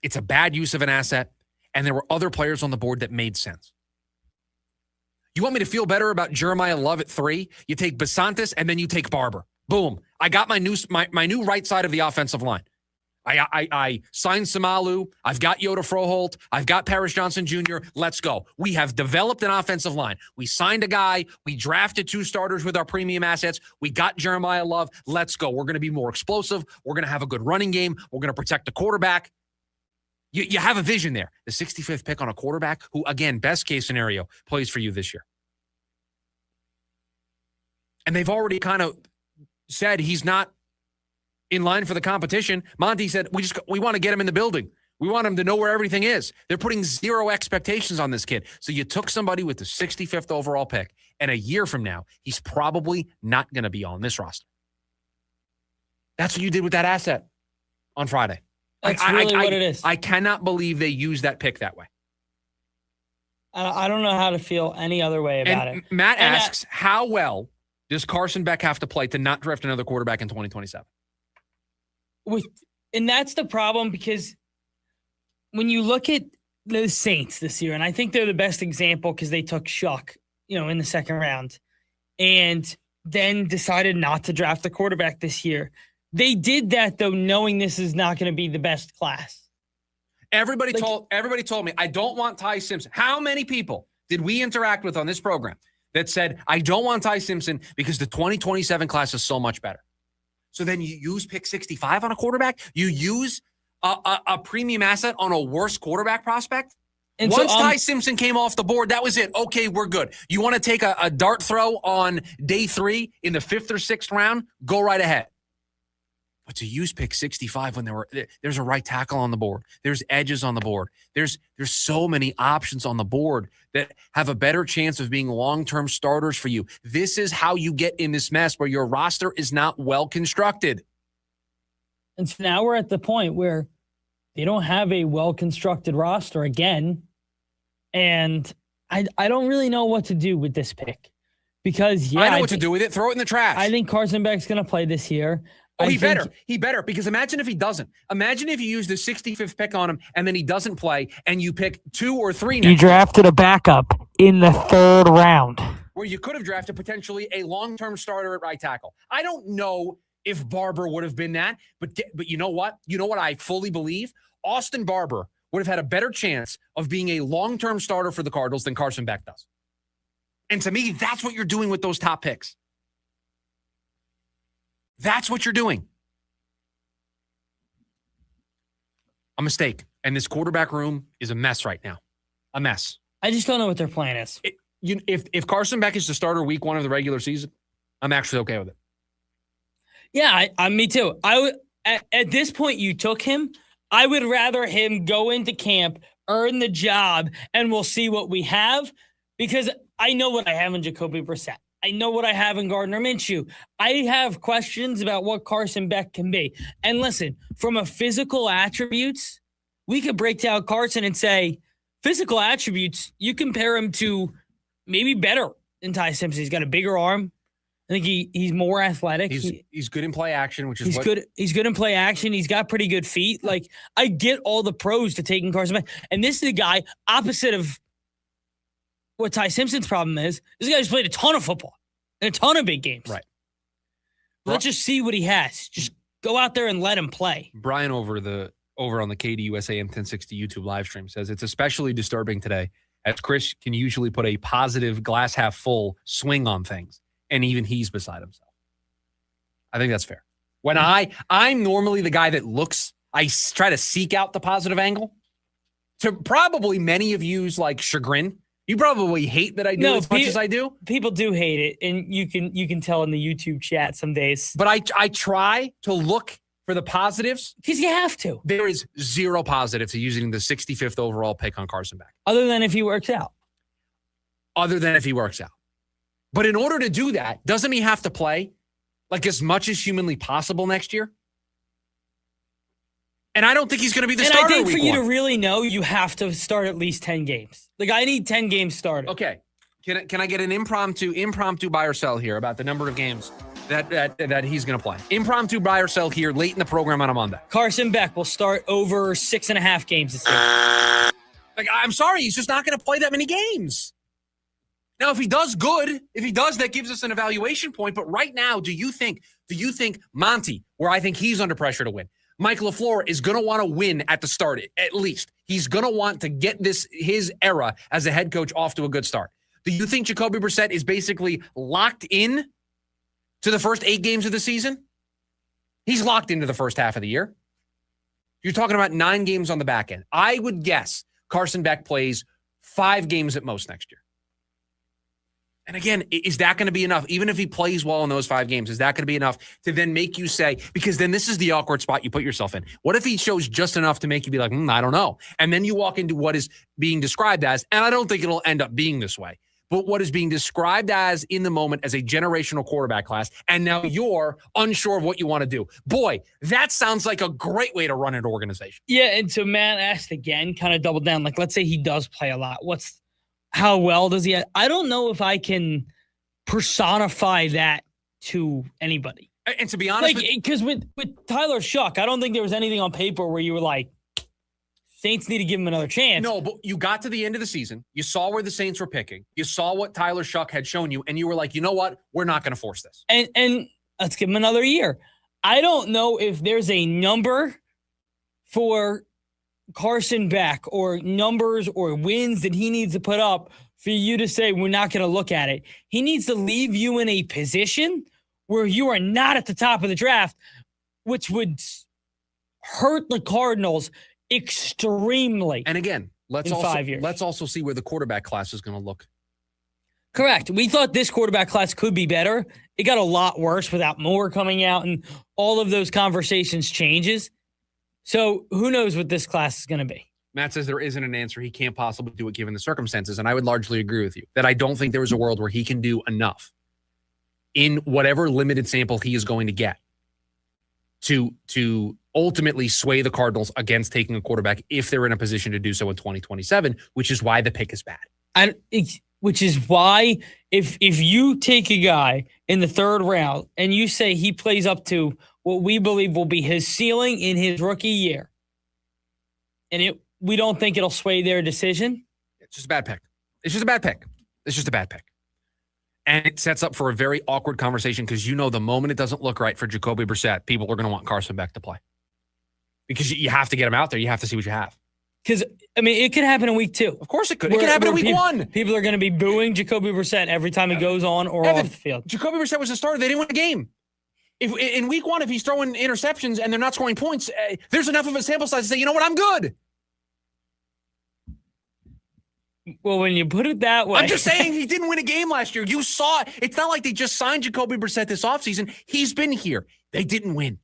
It's a bad use of an asset. And there were other players on the board that made sense. You want me to feel better about Jeremiah Love at 3? You take Basantis and then you take Barber. Boom. I got my new right side of the offensive line. I signed Samalu. I've got Yoda Froholt. I've got Paris Johnson Jr. Let's go. We have developed an offensive line. We signed a guy. We drafted 2 starters with our premium assets. We got Jeremiah Love. Let's go. We're going to be more explosive. We're going to have a good running game. We're going to protect the quarterback. You have a vision there. The 65th pick on a quarterback who, again, best case scenario, plays for you this year. And they've already kind of said he's not in line for the competition. Monty said, we want to get him in the building. We want him to know where everything is. They're putting zero expectations on this kid. So you took somebody with the 65th overall pick, and a year from now, he's probably not going to be on this roster. That's what you did with that asset on Friday. That's really what it is. I cannot believe they used that pick that way. I don't know how to feel any other way about it. Matt asks, how well does Carson Beck have to play to not draft another quarterback in 2027? And that's the problem, because when you look at the Saints this year, and I think they're the best example because they took Shuck, in the second round, and then decided not to draft the quarterback this year. They did that, though, knowing this is not going to be the best class. Everybody told me, I don't want Ty Simpson. How many people did we interact with on this program that said, I don't want Ty Simpson because the 2027 class is so much better? So then you use pick 65 on a quarterback? You use a premium asset on a worse quarterback prospect? And once Ty Simpson came off the board, that was it. Okay, we're good. You want to take a dart throw on day 3 in the 5th or 6th round? Go right ahead. But to use pick 65 when there's a right tackle on the board, there's edges on the board, there's so many options on the board that have a better chance of being long-term starters for you. This is how you get in this mess where your roster is not well constructed. And so now we're at the point where they don't have a well-constructed roster again. And I don't really know what to do with this pick, because I know what to do with it. Throw it in the trash. I think Carson Beck's going to play this year. Oh, he better, because imagine if he doesn't. Imagine if you use the 65th pick on him and then he doesn't play and you pick 2 or 3 next. You drafted a backup in the 3rd round. Where you could have drafted potentially a long-term starter at right tackle. I don't know if Barber would have been that, but you know what? You know what I fully believe? Austin Barber would have had a better chance of being a long-term starter for the Cardinals than Carson Beck does. And to me, that's what you're doing with those top picks. That's what you're doing. A mistake. And this quarterback room is a mess right now. A mess. I just don't know what their plan is. If Carson Beck is the starter week 1 of the regular season, I'm actually okay with it. Yeah, me too. At this point, you took him. I would rather him go into camp, earn the job, and we'll see what we have, because I know what I have in Jacoby Brissett. I know what I have in Gardner Minshew. I have questions about what Carson Beck can be. And listen, from a physical attributes, we could break down Carson and say, physical attributes, you compare him to maybe better than Ty Simpson. He's got a bigger arm. I think he's more athletic. He's good in play action, which is good. He's good in play action. He's got pretty good feet. Like, I get all the pros to taking Carson Beck. And this is a guy opposite of what Ty Simpson's problem is. This guy just played a ton of football and a ton of big games. Right. Let's just see what he has. Just go out there and let him play. Brian over on the KDUS AM 1060 YouTube live stream says it's especially disturbing today, as Chris can usually put a positive glass half full swing on things, and even he's beside himself. I think that's fair. When I'm normally the guy that I try to seek out the positive angle. To probably many of you's like chagrin. You probably hate that I do as much as I do. People do hate it, and you can tell in the YouTube chat some days. But I try to look for the positives. Because you have to. There is zero positive to using the 65th overall pick on Carson Beck. Other than if he works out. But in order to do that, doesn't he have to play like as much as humanly possible next year? And I don't think he's going to be the starter. And I think for you to really know, you have to start at least 10 games. Like, I need 10 games started. Okay. Can I get an impromptu buy or sell here about the number of games that he's going to play? Impromptu buy or sell here late in the program on a Monday. Carson Beck will start over 6.5 games this year. Like, I'm sorry, he's just not going to play that many games. Now, if he does good, that gives us an evaluation point. But right now, do you think Monty, where I think he's under pressure to win, Mike LaFleur is going to want to win at the start, at least. He's going to want to get his era as a head coach off to a good start. Do you think Jacoby Brissett is basically locked in to the first 8 games of the season? He's locked into the first half of the year. You're talking about 9 games on the back end. I would guess Carson Beck plays 5 games at most next year. And again, is that going to be enough? Even if he plays well in those 5 games, is that going to be enough to then make you say, because then this is the awkward spot you put yourself in. What if he shows just enough to make you be like, I don't know. And then you walk into what is being described as, and I don't think it'll end up being this way, but what is being described as in the moment as a generational quarterback class. And now you're unsure of what you want to do. Boy, that sounds like a great way to run an organization. Yeah. And so Matt asked again, kind of double down. Like, let's say he does play a lot. How well does he? I don't know if I can personify that to anybody. And to be honest, because with Tyler Shuck, I don't think there was anything on paper where you were like, Saints need to give him another chance. No, but you got to the end of the season. You saw where the Saints were picking. You saw what Tyler Shuck had shown you, and you were like, you know what? We're not going to force this. And let's give him another year. I don't know if there's a number for Carson Beck or numbers or wins that he needs to put up for you to say we're not going to look at it. He needs to leave you in a position where you are not at the top of the draft, which would hurt the Cardinals extremely. And again, let's also see where the quarterback class is going to look. Correct. We thought this quarterback class could be better. It got a lot worse without Moore coming out and all of those conversations changes. So who knows what this class is going to be? Matt says there isn't an answer. He can't possibly do it given the circumstances. And I would largely agree with you that I don't think there is a world where he can do enough in whatever limited sample he is going to get to ultimately sway the Cardinals against taking a quarterback if they're in a position to do so in 2027, which is why the pick is bad. Which is why if you take a guy in the 3rd round and you say he plays up to what we believe will be his ceiling in his rookie year, and we don't think it'll sway their decision. It's just a bad pick. It's just a bad pick. And it sets up for a very awkward conversation because the moment it doesn't look right for Jacoby Brissett, people are going to want Carson Beck to play. Because you have to get him out there. You have to see what you have. Because, it could happen in week 2. Of course it could. It could happen in week 1. People are going to be booing Jacoby Brissett every time he goes on or off the field. Jacoby Brissett was a starter. They didn't win a game. If in week 1, if he's throwing interceptions and they're not scoring points, there's enough of a sample size to say, you know what, I'm good. Well, when you put it that way. I'm just saying he didn't win a game last year. You saw it. It's not like they just signed Jacoby Brissett this offseason. He's been here. They didn't win.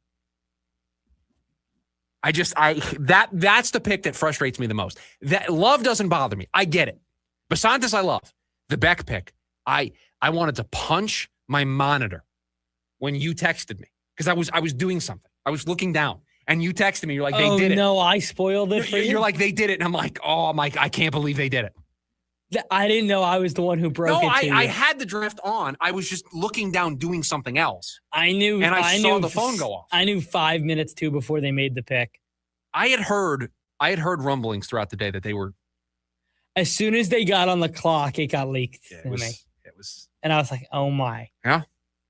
That's the pick that frustrates me the most. That Love doesn't bother me. I get it. Basantis I love. The Beck pick. I wanted to punch my monitor when you texted me because I was doing something. I was looking down and you texted me. You're like, they did it. No, I spoiled it for you. You're like, they did it. And I'm like, oh my, I can't believe they did it. I didn't know I was the one who broke it to you. I had the draft on. I was just looking down doing something else. I knew. And I saw knew the phone go off. I knew 5 minutes too before they made the pick. I had heard rumblings throughout the day that they were. As soon as they got on the clock, it got leaked to me. It was. And I was like, oh my. Yeah.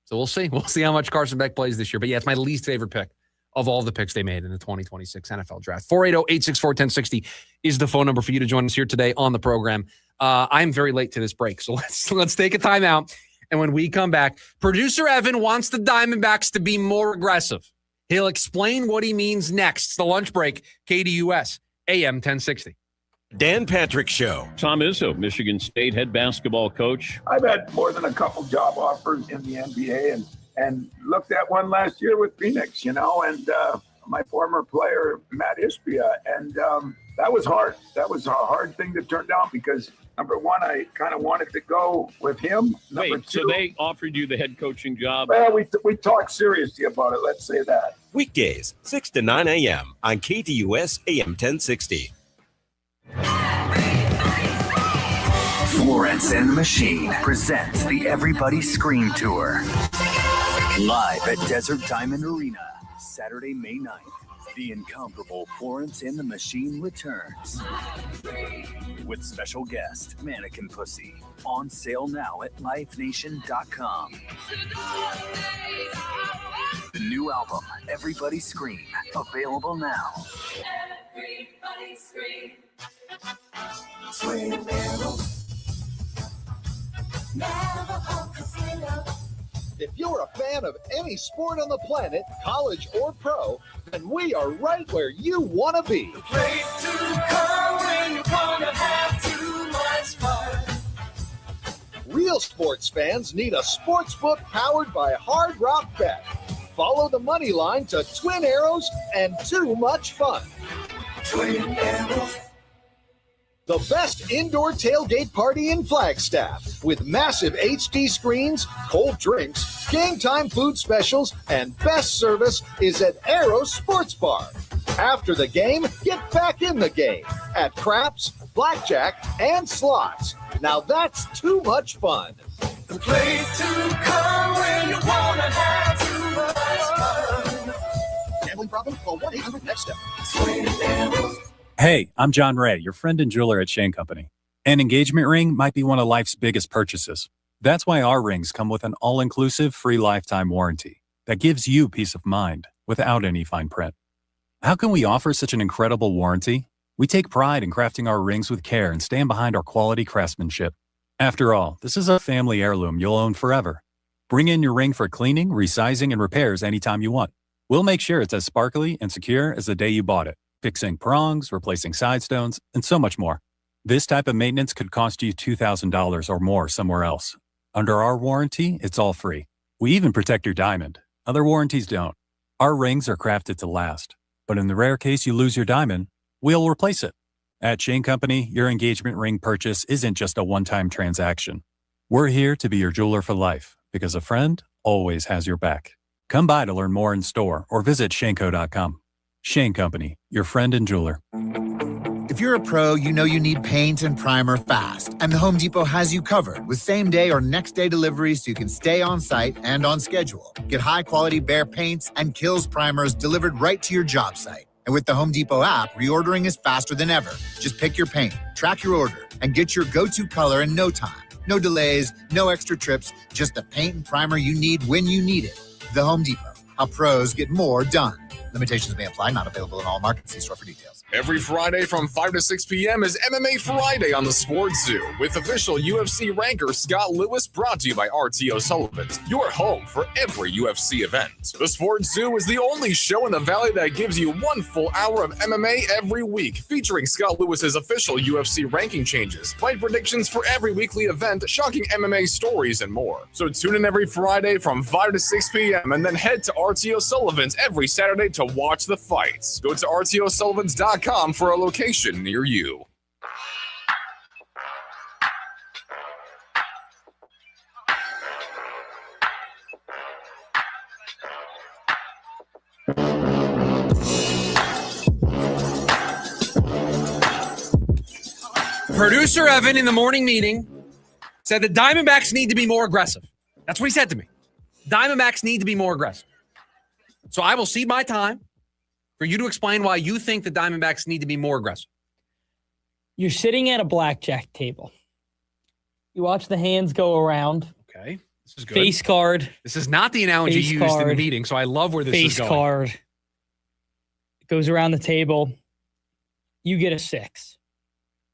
So we'll see. We'll see how much Carson Beck plays this year. But yeah, it's my least favorite pick of all the picks they made in the 2026 NFL draft. 480-864-1060 is the phone number for you to join us here today on the program. I'm very late to this break, so let's take a timeout. And when we come back, producer Evan wants the Diamondbacks to be more aggressive. He'll explain what he means next. It's the lunch break, KDUS, AM 1060. Dan Patrick Show. Tom Izzo, Michigan State head basketball coach. I've had more than a couple job offers in the NBA and looked at one last year with Phoenix, and my former player, Matt Ispia. And that was hard. That was a hard thing to turn down because, number one, I kind of wanted to go with him. Number two, so they offered you the head coaching job? Well, we talked seriously about it. Let's say that. Weekdays, 6 to 9 a.m. on KDUS AM 1060. Florence and the Machine presents the Everybody Scream Tour. Live at Desert Diamond Arena, Saturday, May 9th. The incomparable Florence and the Machine returns. With special guest, Mannequin Pussy. On sale now at livenation.com. The new album, Everybody Scream, available now. Everybody Scream. Swing If you're a fan of any sport on the planet, college or pro, then we are right where you want to be. The place to come when you're gonna have too much fun. Real sports fans need a sports book powered by Hard Rock Bet. Follow the money line to Twin Arrows and too much fun. Twin Arrows. The best indoor tailgate party in Flagstaff with massive HD screens, cold drinks, game time food specials, and best service is at Arrow Sports Bar. After the game, get back in the game at craps, blackjack, and slots. Now that's too much fun. The place to come when you want to have too much fun. Gambling problem? Call 1-800-NEXT-STEP. Hey, I'm John Ray, your friend and jeweler at Shane Company. An engagement ring might be one of life's biggest purchases. That's why our rings come with an all-inclusive free lifetime warranty that gives you peace of mind without any fine print. How can we offer such an incredible warranty? We take pride in crafting our rings with care and stand behind our quality craftsmanship. After all, this is a family heirloom you'll own forever. Bring in your ring for cleaning, resizing, and repairs anytime you want. We'll make sure it's as sparkly and secure as the day you bought it, fixing prongs, replacing side stones, and so much more. This type of maintenance could cost you $2,000 or more somewhere else. Under our warranty, it's all free. We even protect your diamond. Other warranties don't. Our rings are crafted to last. But in the rare case you lose your diamond, we'll replace it. At Shane Company, your engagement ring purchase isn't just a one-time transaction. We're here to be your jeweler for life because a friend always has your back. Come by to learn more in store or visit shaneco.com. Shane Company, your friend and jeweler. If you're a pro, you know you need paint and primer fast, and the Home Depot has you covered with same-day or next-day deliveries so you can stay on site and on schedule. Get high-quality Behr paints and Kills primers delivered right to your job site. And with the Home Depot app, reordering is faster than ever. Just pick your paint, track your order, and get your go-to color in no time. No delays, no extra trips, just the paint and primer you need when you need it. The Home Depot, how pros get more done. Limitations may apply, not available in all markets. See store for details. Every Friday from 5 to 6 p.m. is MMA Friday on the Sports Zoo with official UFC ranker Scott Lewis, brought to you by RTO Sullivan's, your home for every UFC event. The Sports Zoo is the only show in the Valley that gives you 1 full hour of MMA every week, featuring Scott Lewis's official UFC ranking changes, fight predictions for every weekly event, shocking MMA stories, and more. So tune in every Friday from 5 to 6 p.m. and then head to RTO Sullivan's every Saturday to watch the fights. Go to RTOSullivans.com for a location near you. Producer Evan in the morning meeting said the Diamondbacks need to be more aggressive. That's what he said to me. Diamondbacks need to be more aggressive. So I will cede my time for you to explain why you think the Diamondbacks need to be more aggressive. You're sitting at a blackjack table. You watch the hands go around. Okay, this is good. Face card. This is not the analogy used in the meeting, so I love where this is going. Face card. It goes around the table. You get a 6.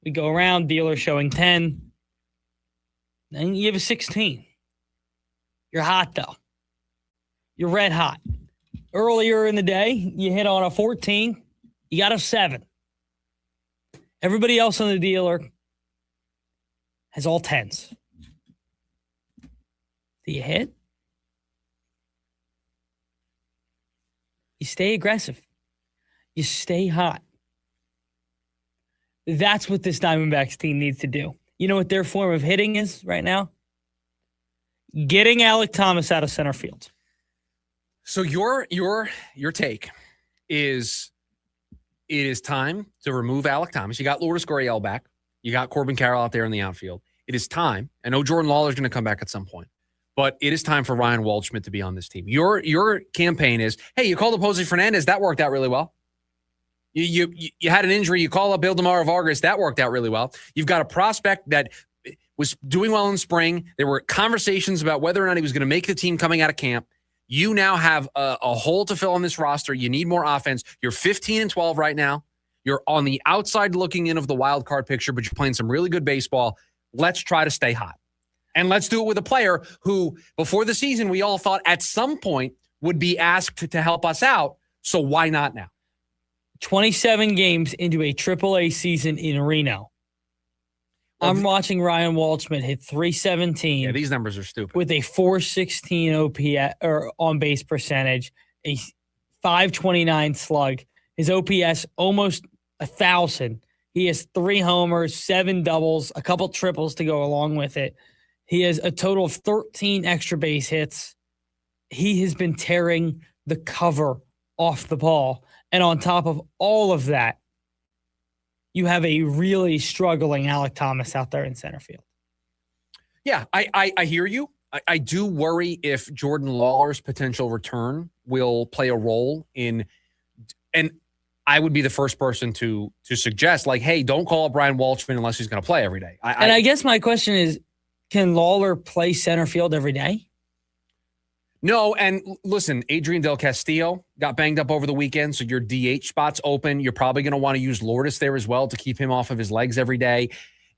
We go around, dealer showing 10. Then you have a 16. You're hot, though. You're red hot. Earlier in the day, you hit on a 14. You got a 7. Everybody else on the dealer has all 10s. Do you hit? You stay aggressive. You stay hot. That's what this Diamondbacks team needs to do. You know what their form of hitting is right now? Getting Alek Thomas out of center field. So your take is it is time to remove Alek Thomas. You got Lourdes Gurriel back. You got Corbin Carroll out there in the outfield. It is time. I know Jordan Lawler's going to come back at some point, but it is time for Ryan Waldschmidt to be on this team. Your campaign is, hey, you called up Jose Fernandez. That worked out really well. You had an injury. You call up Ildemaro Vargas. That worked out really well. You've got a prospect that was doing well in spring. There were conversations about whether or not he was going to make the team coming out of camp. You now have a hole to fill on this roster. You need more offense. You're 15-12 right now. You're on the outside looking in of the wild card picture, but you're playing some really good baseball. Let's try to stay hot. And let's do it with a player who, before the season, we all thought at some point would be asked to help us out. So why not now? 27 games into a AAA season in Reno. I'm watching Ryan Waldschmidt hit 317. Yeah, these numbers are stupid. With a 416 OPS or on base percentage, a 529 slug. His OPS almost 1,000. He has 3 homers, 7 doubles, a couple triples to go along with it. He has a total of 13 extra base hits. He has been tearing the cover off the ball. And on top of all of that, you have a really struggling Alek Thomas out there in center field. Yeah, I hear you. I do worry if Jordan Lawler's potential return will play a role in, and I would be the first person to suggest, like, hey, don't call up Brian Waldschmidt unless he's going to play every day. I guess my question is, can Lawler play center field every day? No, and listen, Adrian Del Castillo got banged up over the weekend, so your DH spot's open. You're probably going to want to use Lourdes there as well to keep him off of his legs every day.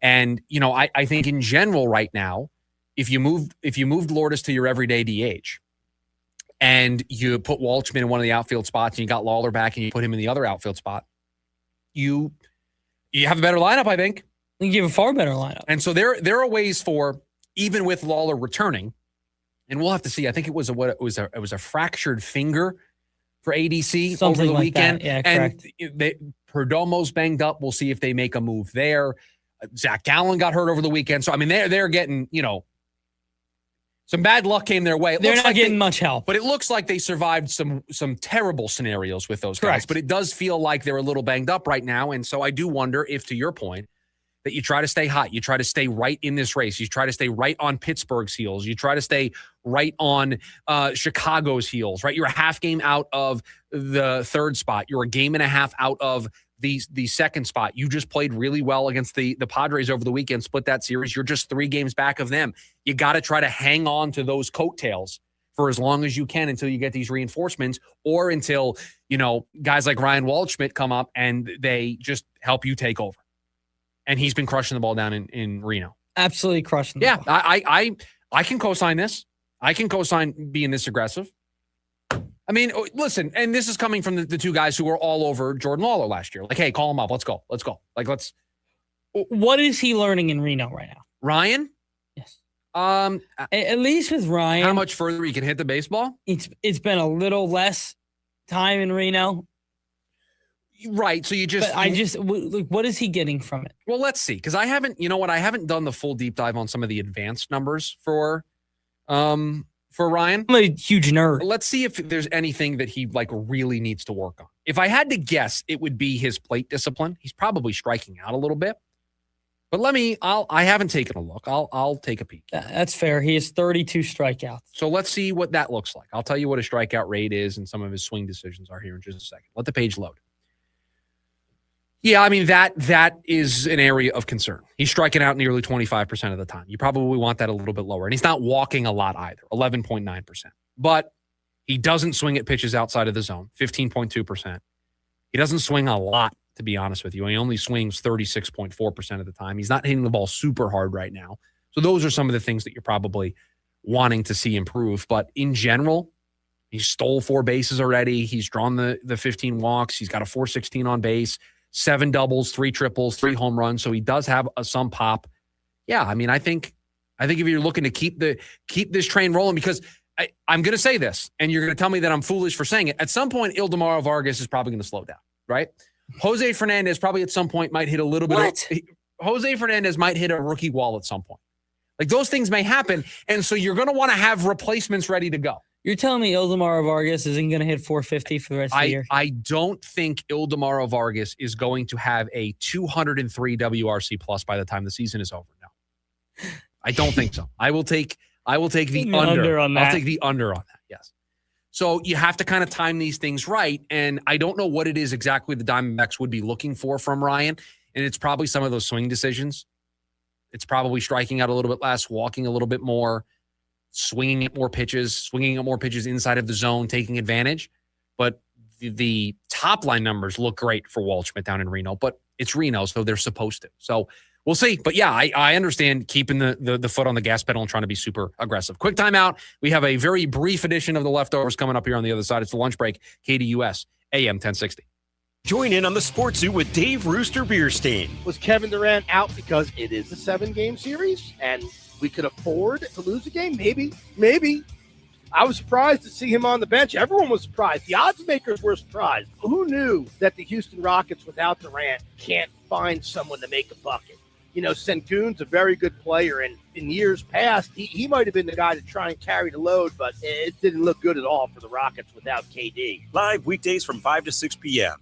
And, you know, I think in general right now, if you moved Lourdes to your everyday DH and you put Waldschmidt in one of the outfield spots and you got Lawler back and you put him in the other outfield spot, you have a better lineup, I think. I think you have a far better lineup. And so there are ways for, even with Lawler returning, and we'll have to see. I think it was a fractured finger for ADC Something over the like weekend. That. Yeah, correct. And Perdomo's banged up. We'll see if they make a move there. Zach Gallen got hurt over the weekend. So, I mean, they're getting, you know, some bad luck came their way. They're not getting much help. But it looks like they survived some terrible scenarios with those guys. Correct. But it does feel like they're a little banged up right now. And so I do wonder if, to your point, that you try to stay hot. You try to stay right in this race. You try to stay right on Pittsburgh's heels. You try to stay right on Chicago's heels, right? You're a half game out of the third spot. You're a game and a half out of the second spot. You just played really well against the Padres over the weekend, split that series. You're just 3 games back of them. You got to try to hang on to those coattails for as long as you can until you get these reinforcements, or until, you know, guys like Ryan Waldschmidt come up and they just help you take over. And he's been crushing the ball down in Reno. Absolutely crushing the ball. Yeah, I can co-sign this. I can co-sign being this aggressive. I mean, listen, and this is coming from the 2 guys who were all over Jordan Lawler last year. Like, hey, call him up. Let's go. Like, let's. What is he learning in Reno right now? Ryan? Yes. At least with Ryan. How much further he can hit the baseball? It's been a little less time in Reno. Right. So you just. But what is he getting from it? Well, let's see. Because I haven't done the full deep dive on some of the advanced numbers for Ryan. I'm a huge nerd. Let's see if there's anything that he like really needs to work on. If I had to guess, it would be his plate discipline. He's probably striking out a little bit. But I haven't taken a look. I'll take a peek. That's fair. He has 32 strikeouts. So let's see what that looks like. I'll tell you what his strikeout rate is and some of his swing decisions are here in just a second. Let the page load. Yeah, I mean, that is an area of concern. He's striking out nearly 25% of the time. You probably want that a little bit lower. And he's not walking a lot either, 11.9%. But he doesn't swing at pitches outside of the zone, 15.2%. He doesn't swing a lot, to be honest with you. He only swings 36.4% of the time. He's not hitting the ball super hard right now. So those are some of the things that you're probably wanting to see improve. But in general, he stole 4 bases already. He's drawn the 15 walks. He's got a 416 on base. 7 doubles, 3 triples, 3 home runs. So he does have some pop. Yeah, I mean, I think if you're looking to keep this train rolling, because I'm going to say this, and you're going to tell me that I'm foolish for saying it. At some point, Ildemaro Vargas is probably going to slow down, right? Jose Fernandez probably at some point might hit a little bit. Jose Fernandez might hit a rookie wall at some point. Like, those things may happen, and so you're going to want to have replacements ready to go. You're telling me Ildemaro Vargas isn't going to hit 450 for the rest of the year? I don't think Ildemaro Vargas is going to have a 203 WRC plus by the time the season is over. No, I don't think so. I will take the under on that. I'll take the under on that. Yes. So you have to kind of time these things right, and I don't know what it is exactly the Diamondbacks would be looking for from Ryan, and it's probably some of those swing decisions. It's probably striking out a little bit less, walking a little bit more, swinging at more pitches inside of the zone, taking advantage. But the top line numbers look great for Waldschmidt down in Reno, but it's Reno, so they're supposed to. So we'll see. But yeah, I understand keeping the foot on the gas pedal and trying to be super aggressive. Quick timeout. We have a very brief edition of the Leftovers coming up here on the other side. It's the lunch break, KDUS, AM 1060. Join in on the Sports Zoo with Dave Rooster Beerstein. Was Kevin Durant out because it is a 7-game series and we could afford to lose a game? Maybe. I was surprised to see him on the bench. Everyone was surprised. The odds makers were surprised. Who knew that the Houston Rockets without Durant can't find someone to make a bucket? You know, Sengun's a very good player, and in years past, he might have been the guy to try and carry the load, but it didn't look good at all for the Rockets without KD. Live weekdays from 5 to 6 p.m.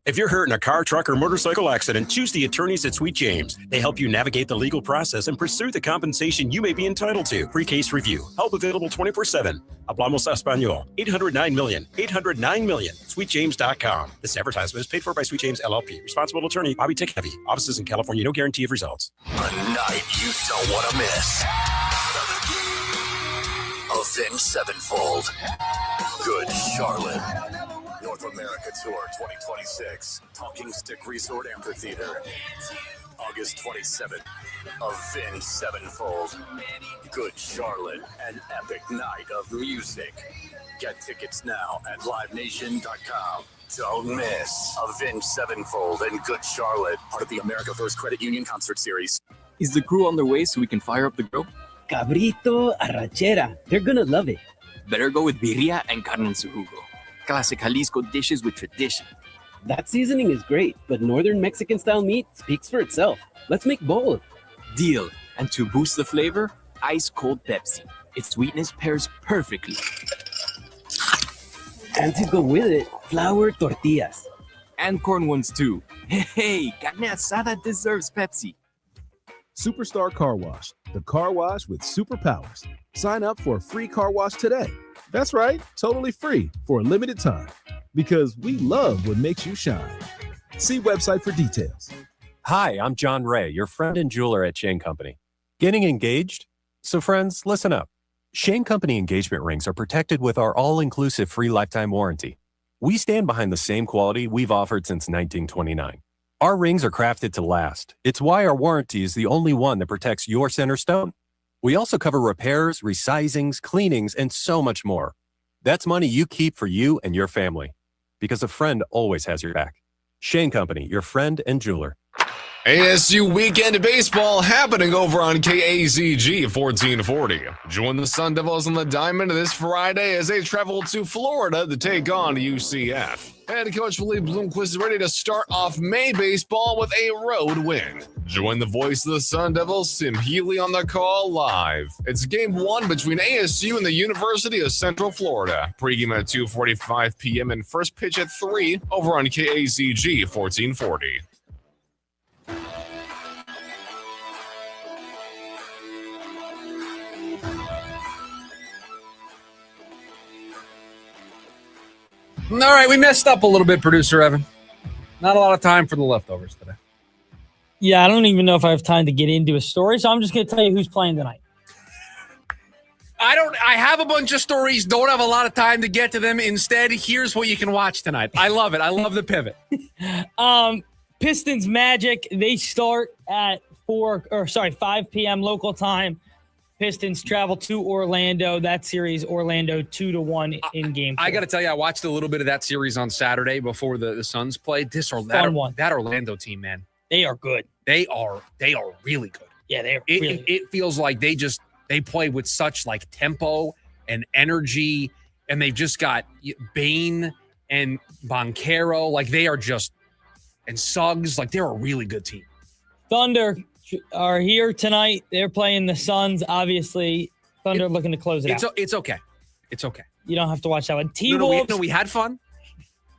If you're hurt in a car, truck, or motorcycle accident, choose the attorneys at Sweet James. They help you navigate the legal process and pursue the compensation you may be entitled to. Pre-case review. Help available 24/7. Hablamos Español. 809-million. 809-million. SweetJames.com. This advertisement is paid for by Sweet James LLP. Responsible attorney, Bobby Tick-Heavy. Offices in California. No guarantee of results. A night you don't want to miss. Avenged Sevenfold. Good Charlotte. North America Tour 2026. Talking Stick Resort Amphitheater. August 27th. Avenged Sevenfold. Good Charlotte. An epic night of music. Get tickets now at livenation.com. Don't miss Avenged Sevenfold and Good Charlotte. Part of the America First Credit Union Concert Series. Is the crew on their way so we can fire up the grill? Cabrito, arrachera. They're gonna love it. Better go with birria and carne en su jugo. Classic Jalisco dishes with tradition. That seasoning is great, but northern Mexican-style meat speaks for itself. Let's make bold. Deal. And to boost the flavor, ice-cold Pepsi. Its sweetness pairs perfectly. And to go with it, flour tortillas. And corn ones too. Hey, carne asada deserves Pepsi. Superstar Car Wash, the car wash with superpowers. Sign up for a free car wash today. That's right, totally free for a limited time. Because we love what makes you shine. See website for details. Hi, I'm John Ray, your friend and jeweler at Shane Company. Getting engaged? So friends, listen up. Shane Company engagement rings are protected with our all-inclusive free lifetime warranty. We stand behind the same quality we've offered since 1929. Our rings are crafted to last. It's why our warranty is the only one that protects your center stone. We also cover repairs, resizings, cleanings, and so much more. That's money you keep for you and your family. Because a friend always has your back. Shane Company, your friend and jeweler. ASU Weekend Baseball happening over on KAZG 1440. Join the Sun Devils on the diamond this Friday as they travel to Florida to take on UCF. Head coach Willie Bloomquist is ready to start off May baseball with a road win. Join the voice of the Sun Devils, Tim Healy, on the call live. It's game 1 between ASU and the University of Central Florida. Pregame at 2:45 p.m. and first pitch at 3 over on KAZG 1440. All right, we messed up a little bit, producer Evan. Not a lot of time for the leftovers today. Yeah, I don't even know if I have time to get into a story, so I'm just going to tell you who's playing tonight. I have a bunch of stories, don't have a lot of time to get to them. Instead, here's what you can watch tonight. I love it. I love the pivot. Pistons Magic, they start at 5 p.m. local time. Pistons travel to Orlando. That series, Orlando 2-1 in game 4. I got to tell you, I watched a little bit of that series on Saturday before the Suns played. That Orlando team, man. They are good. They are really good. Yeah, they are really good. It feels like they play with such like tempo and energy, and they've just got Bane and Banchero. Like they are just, and Suggs, like they're a really good team. Thunder are here tonight. They're playing the Suns. Obviously, Thunder looking to close it out. It's okay. It's okay. You don't have to watch that one. We had fun.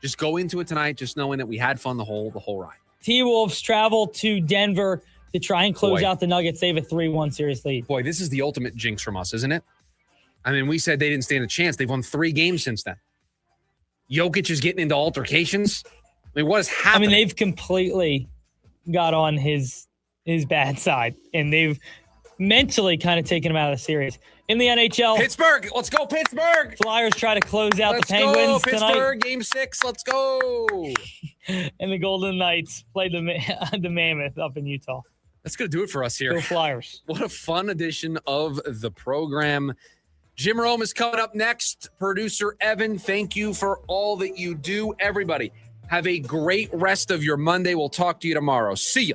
Just go into it tonight, just knowing that we had fun the whole ride. T-Wolves travel to Denver to try and close out the Nuggets. They have a 3-1 series lead. Boy, this is the ultimate jinx from us, isn't it? I mean, we said they didn't stand a chance. They've won 3 games since then. Jokic is getting into altercations. I mean, what is happening? I mean, they've completely got on his bad side, and they've mentally kind of taken him out of the series. In the NHL, Pittsburgh, let's go Pittsburgh! Flyers try to close out the Penguins tonight. Pittsburgh, Game 6, let's go! And the Golden Knights play the Mammoth up in Utah. That's going to do it for us here. Go Flyers. What a fun edition of the program. Jim Rome is coming up next. Producer Evan, thank you for all that you do. Everybody, Have a great rest of your Monday. We'll talk to you tomorrow. See you.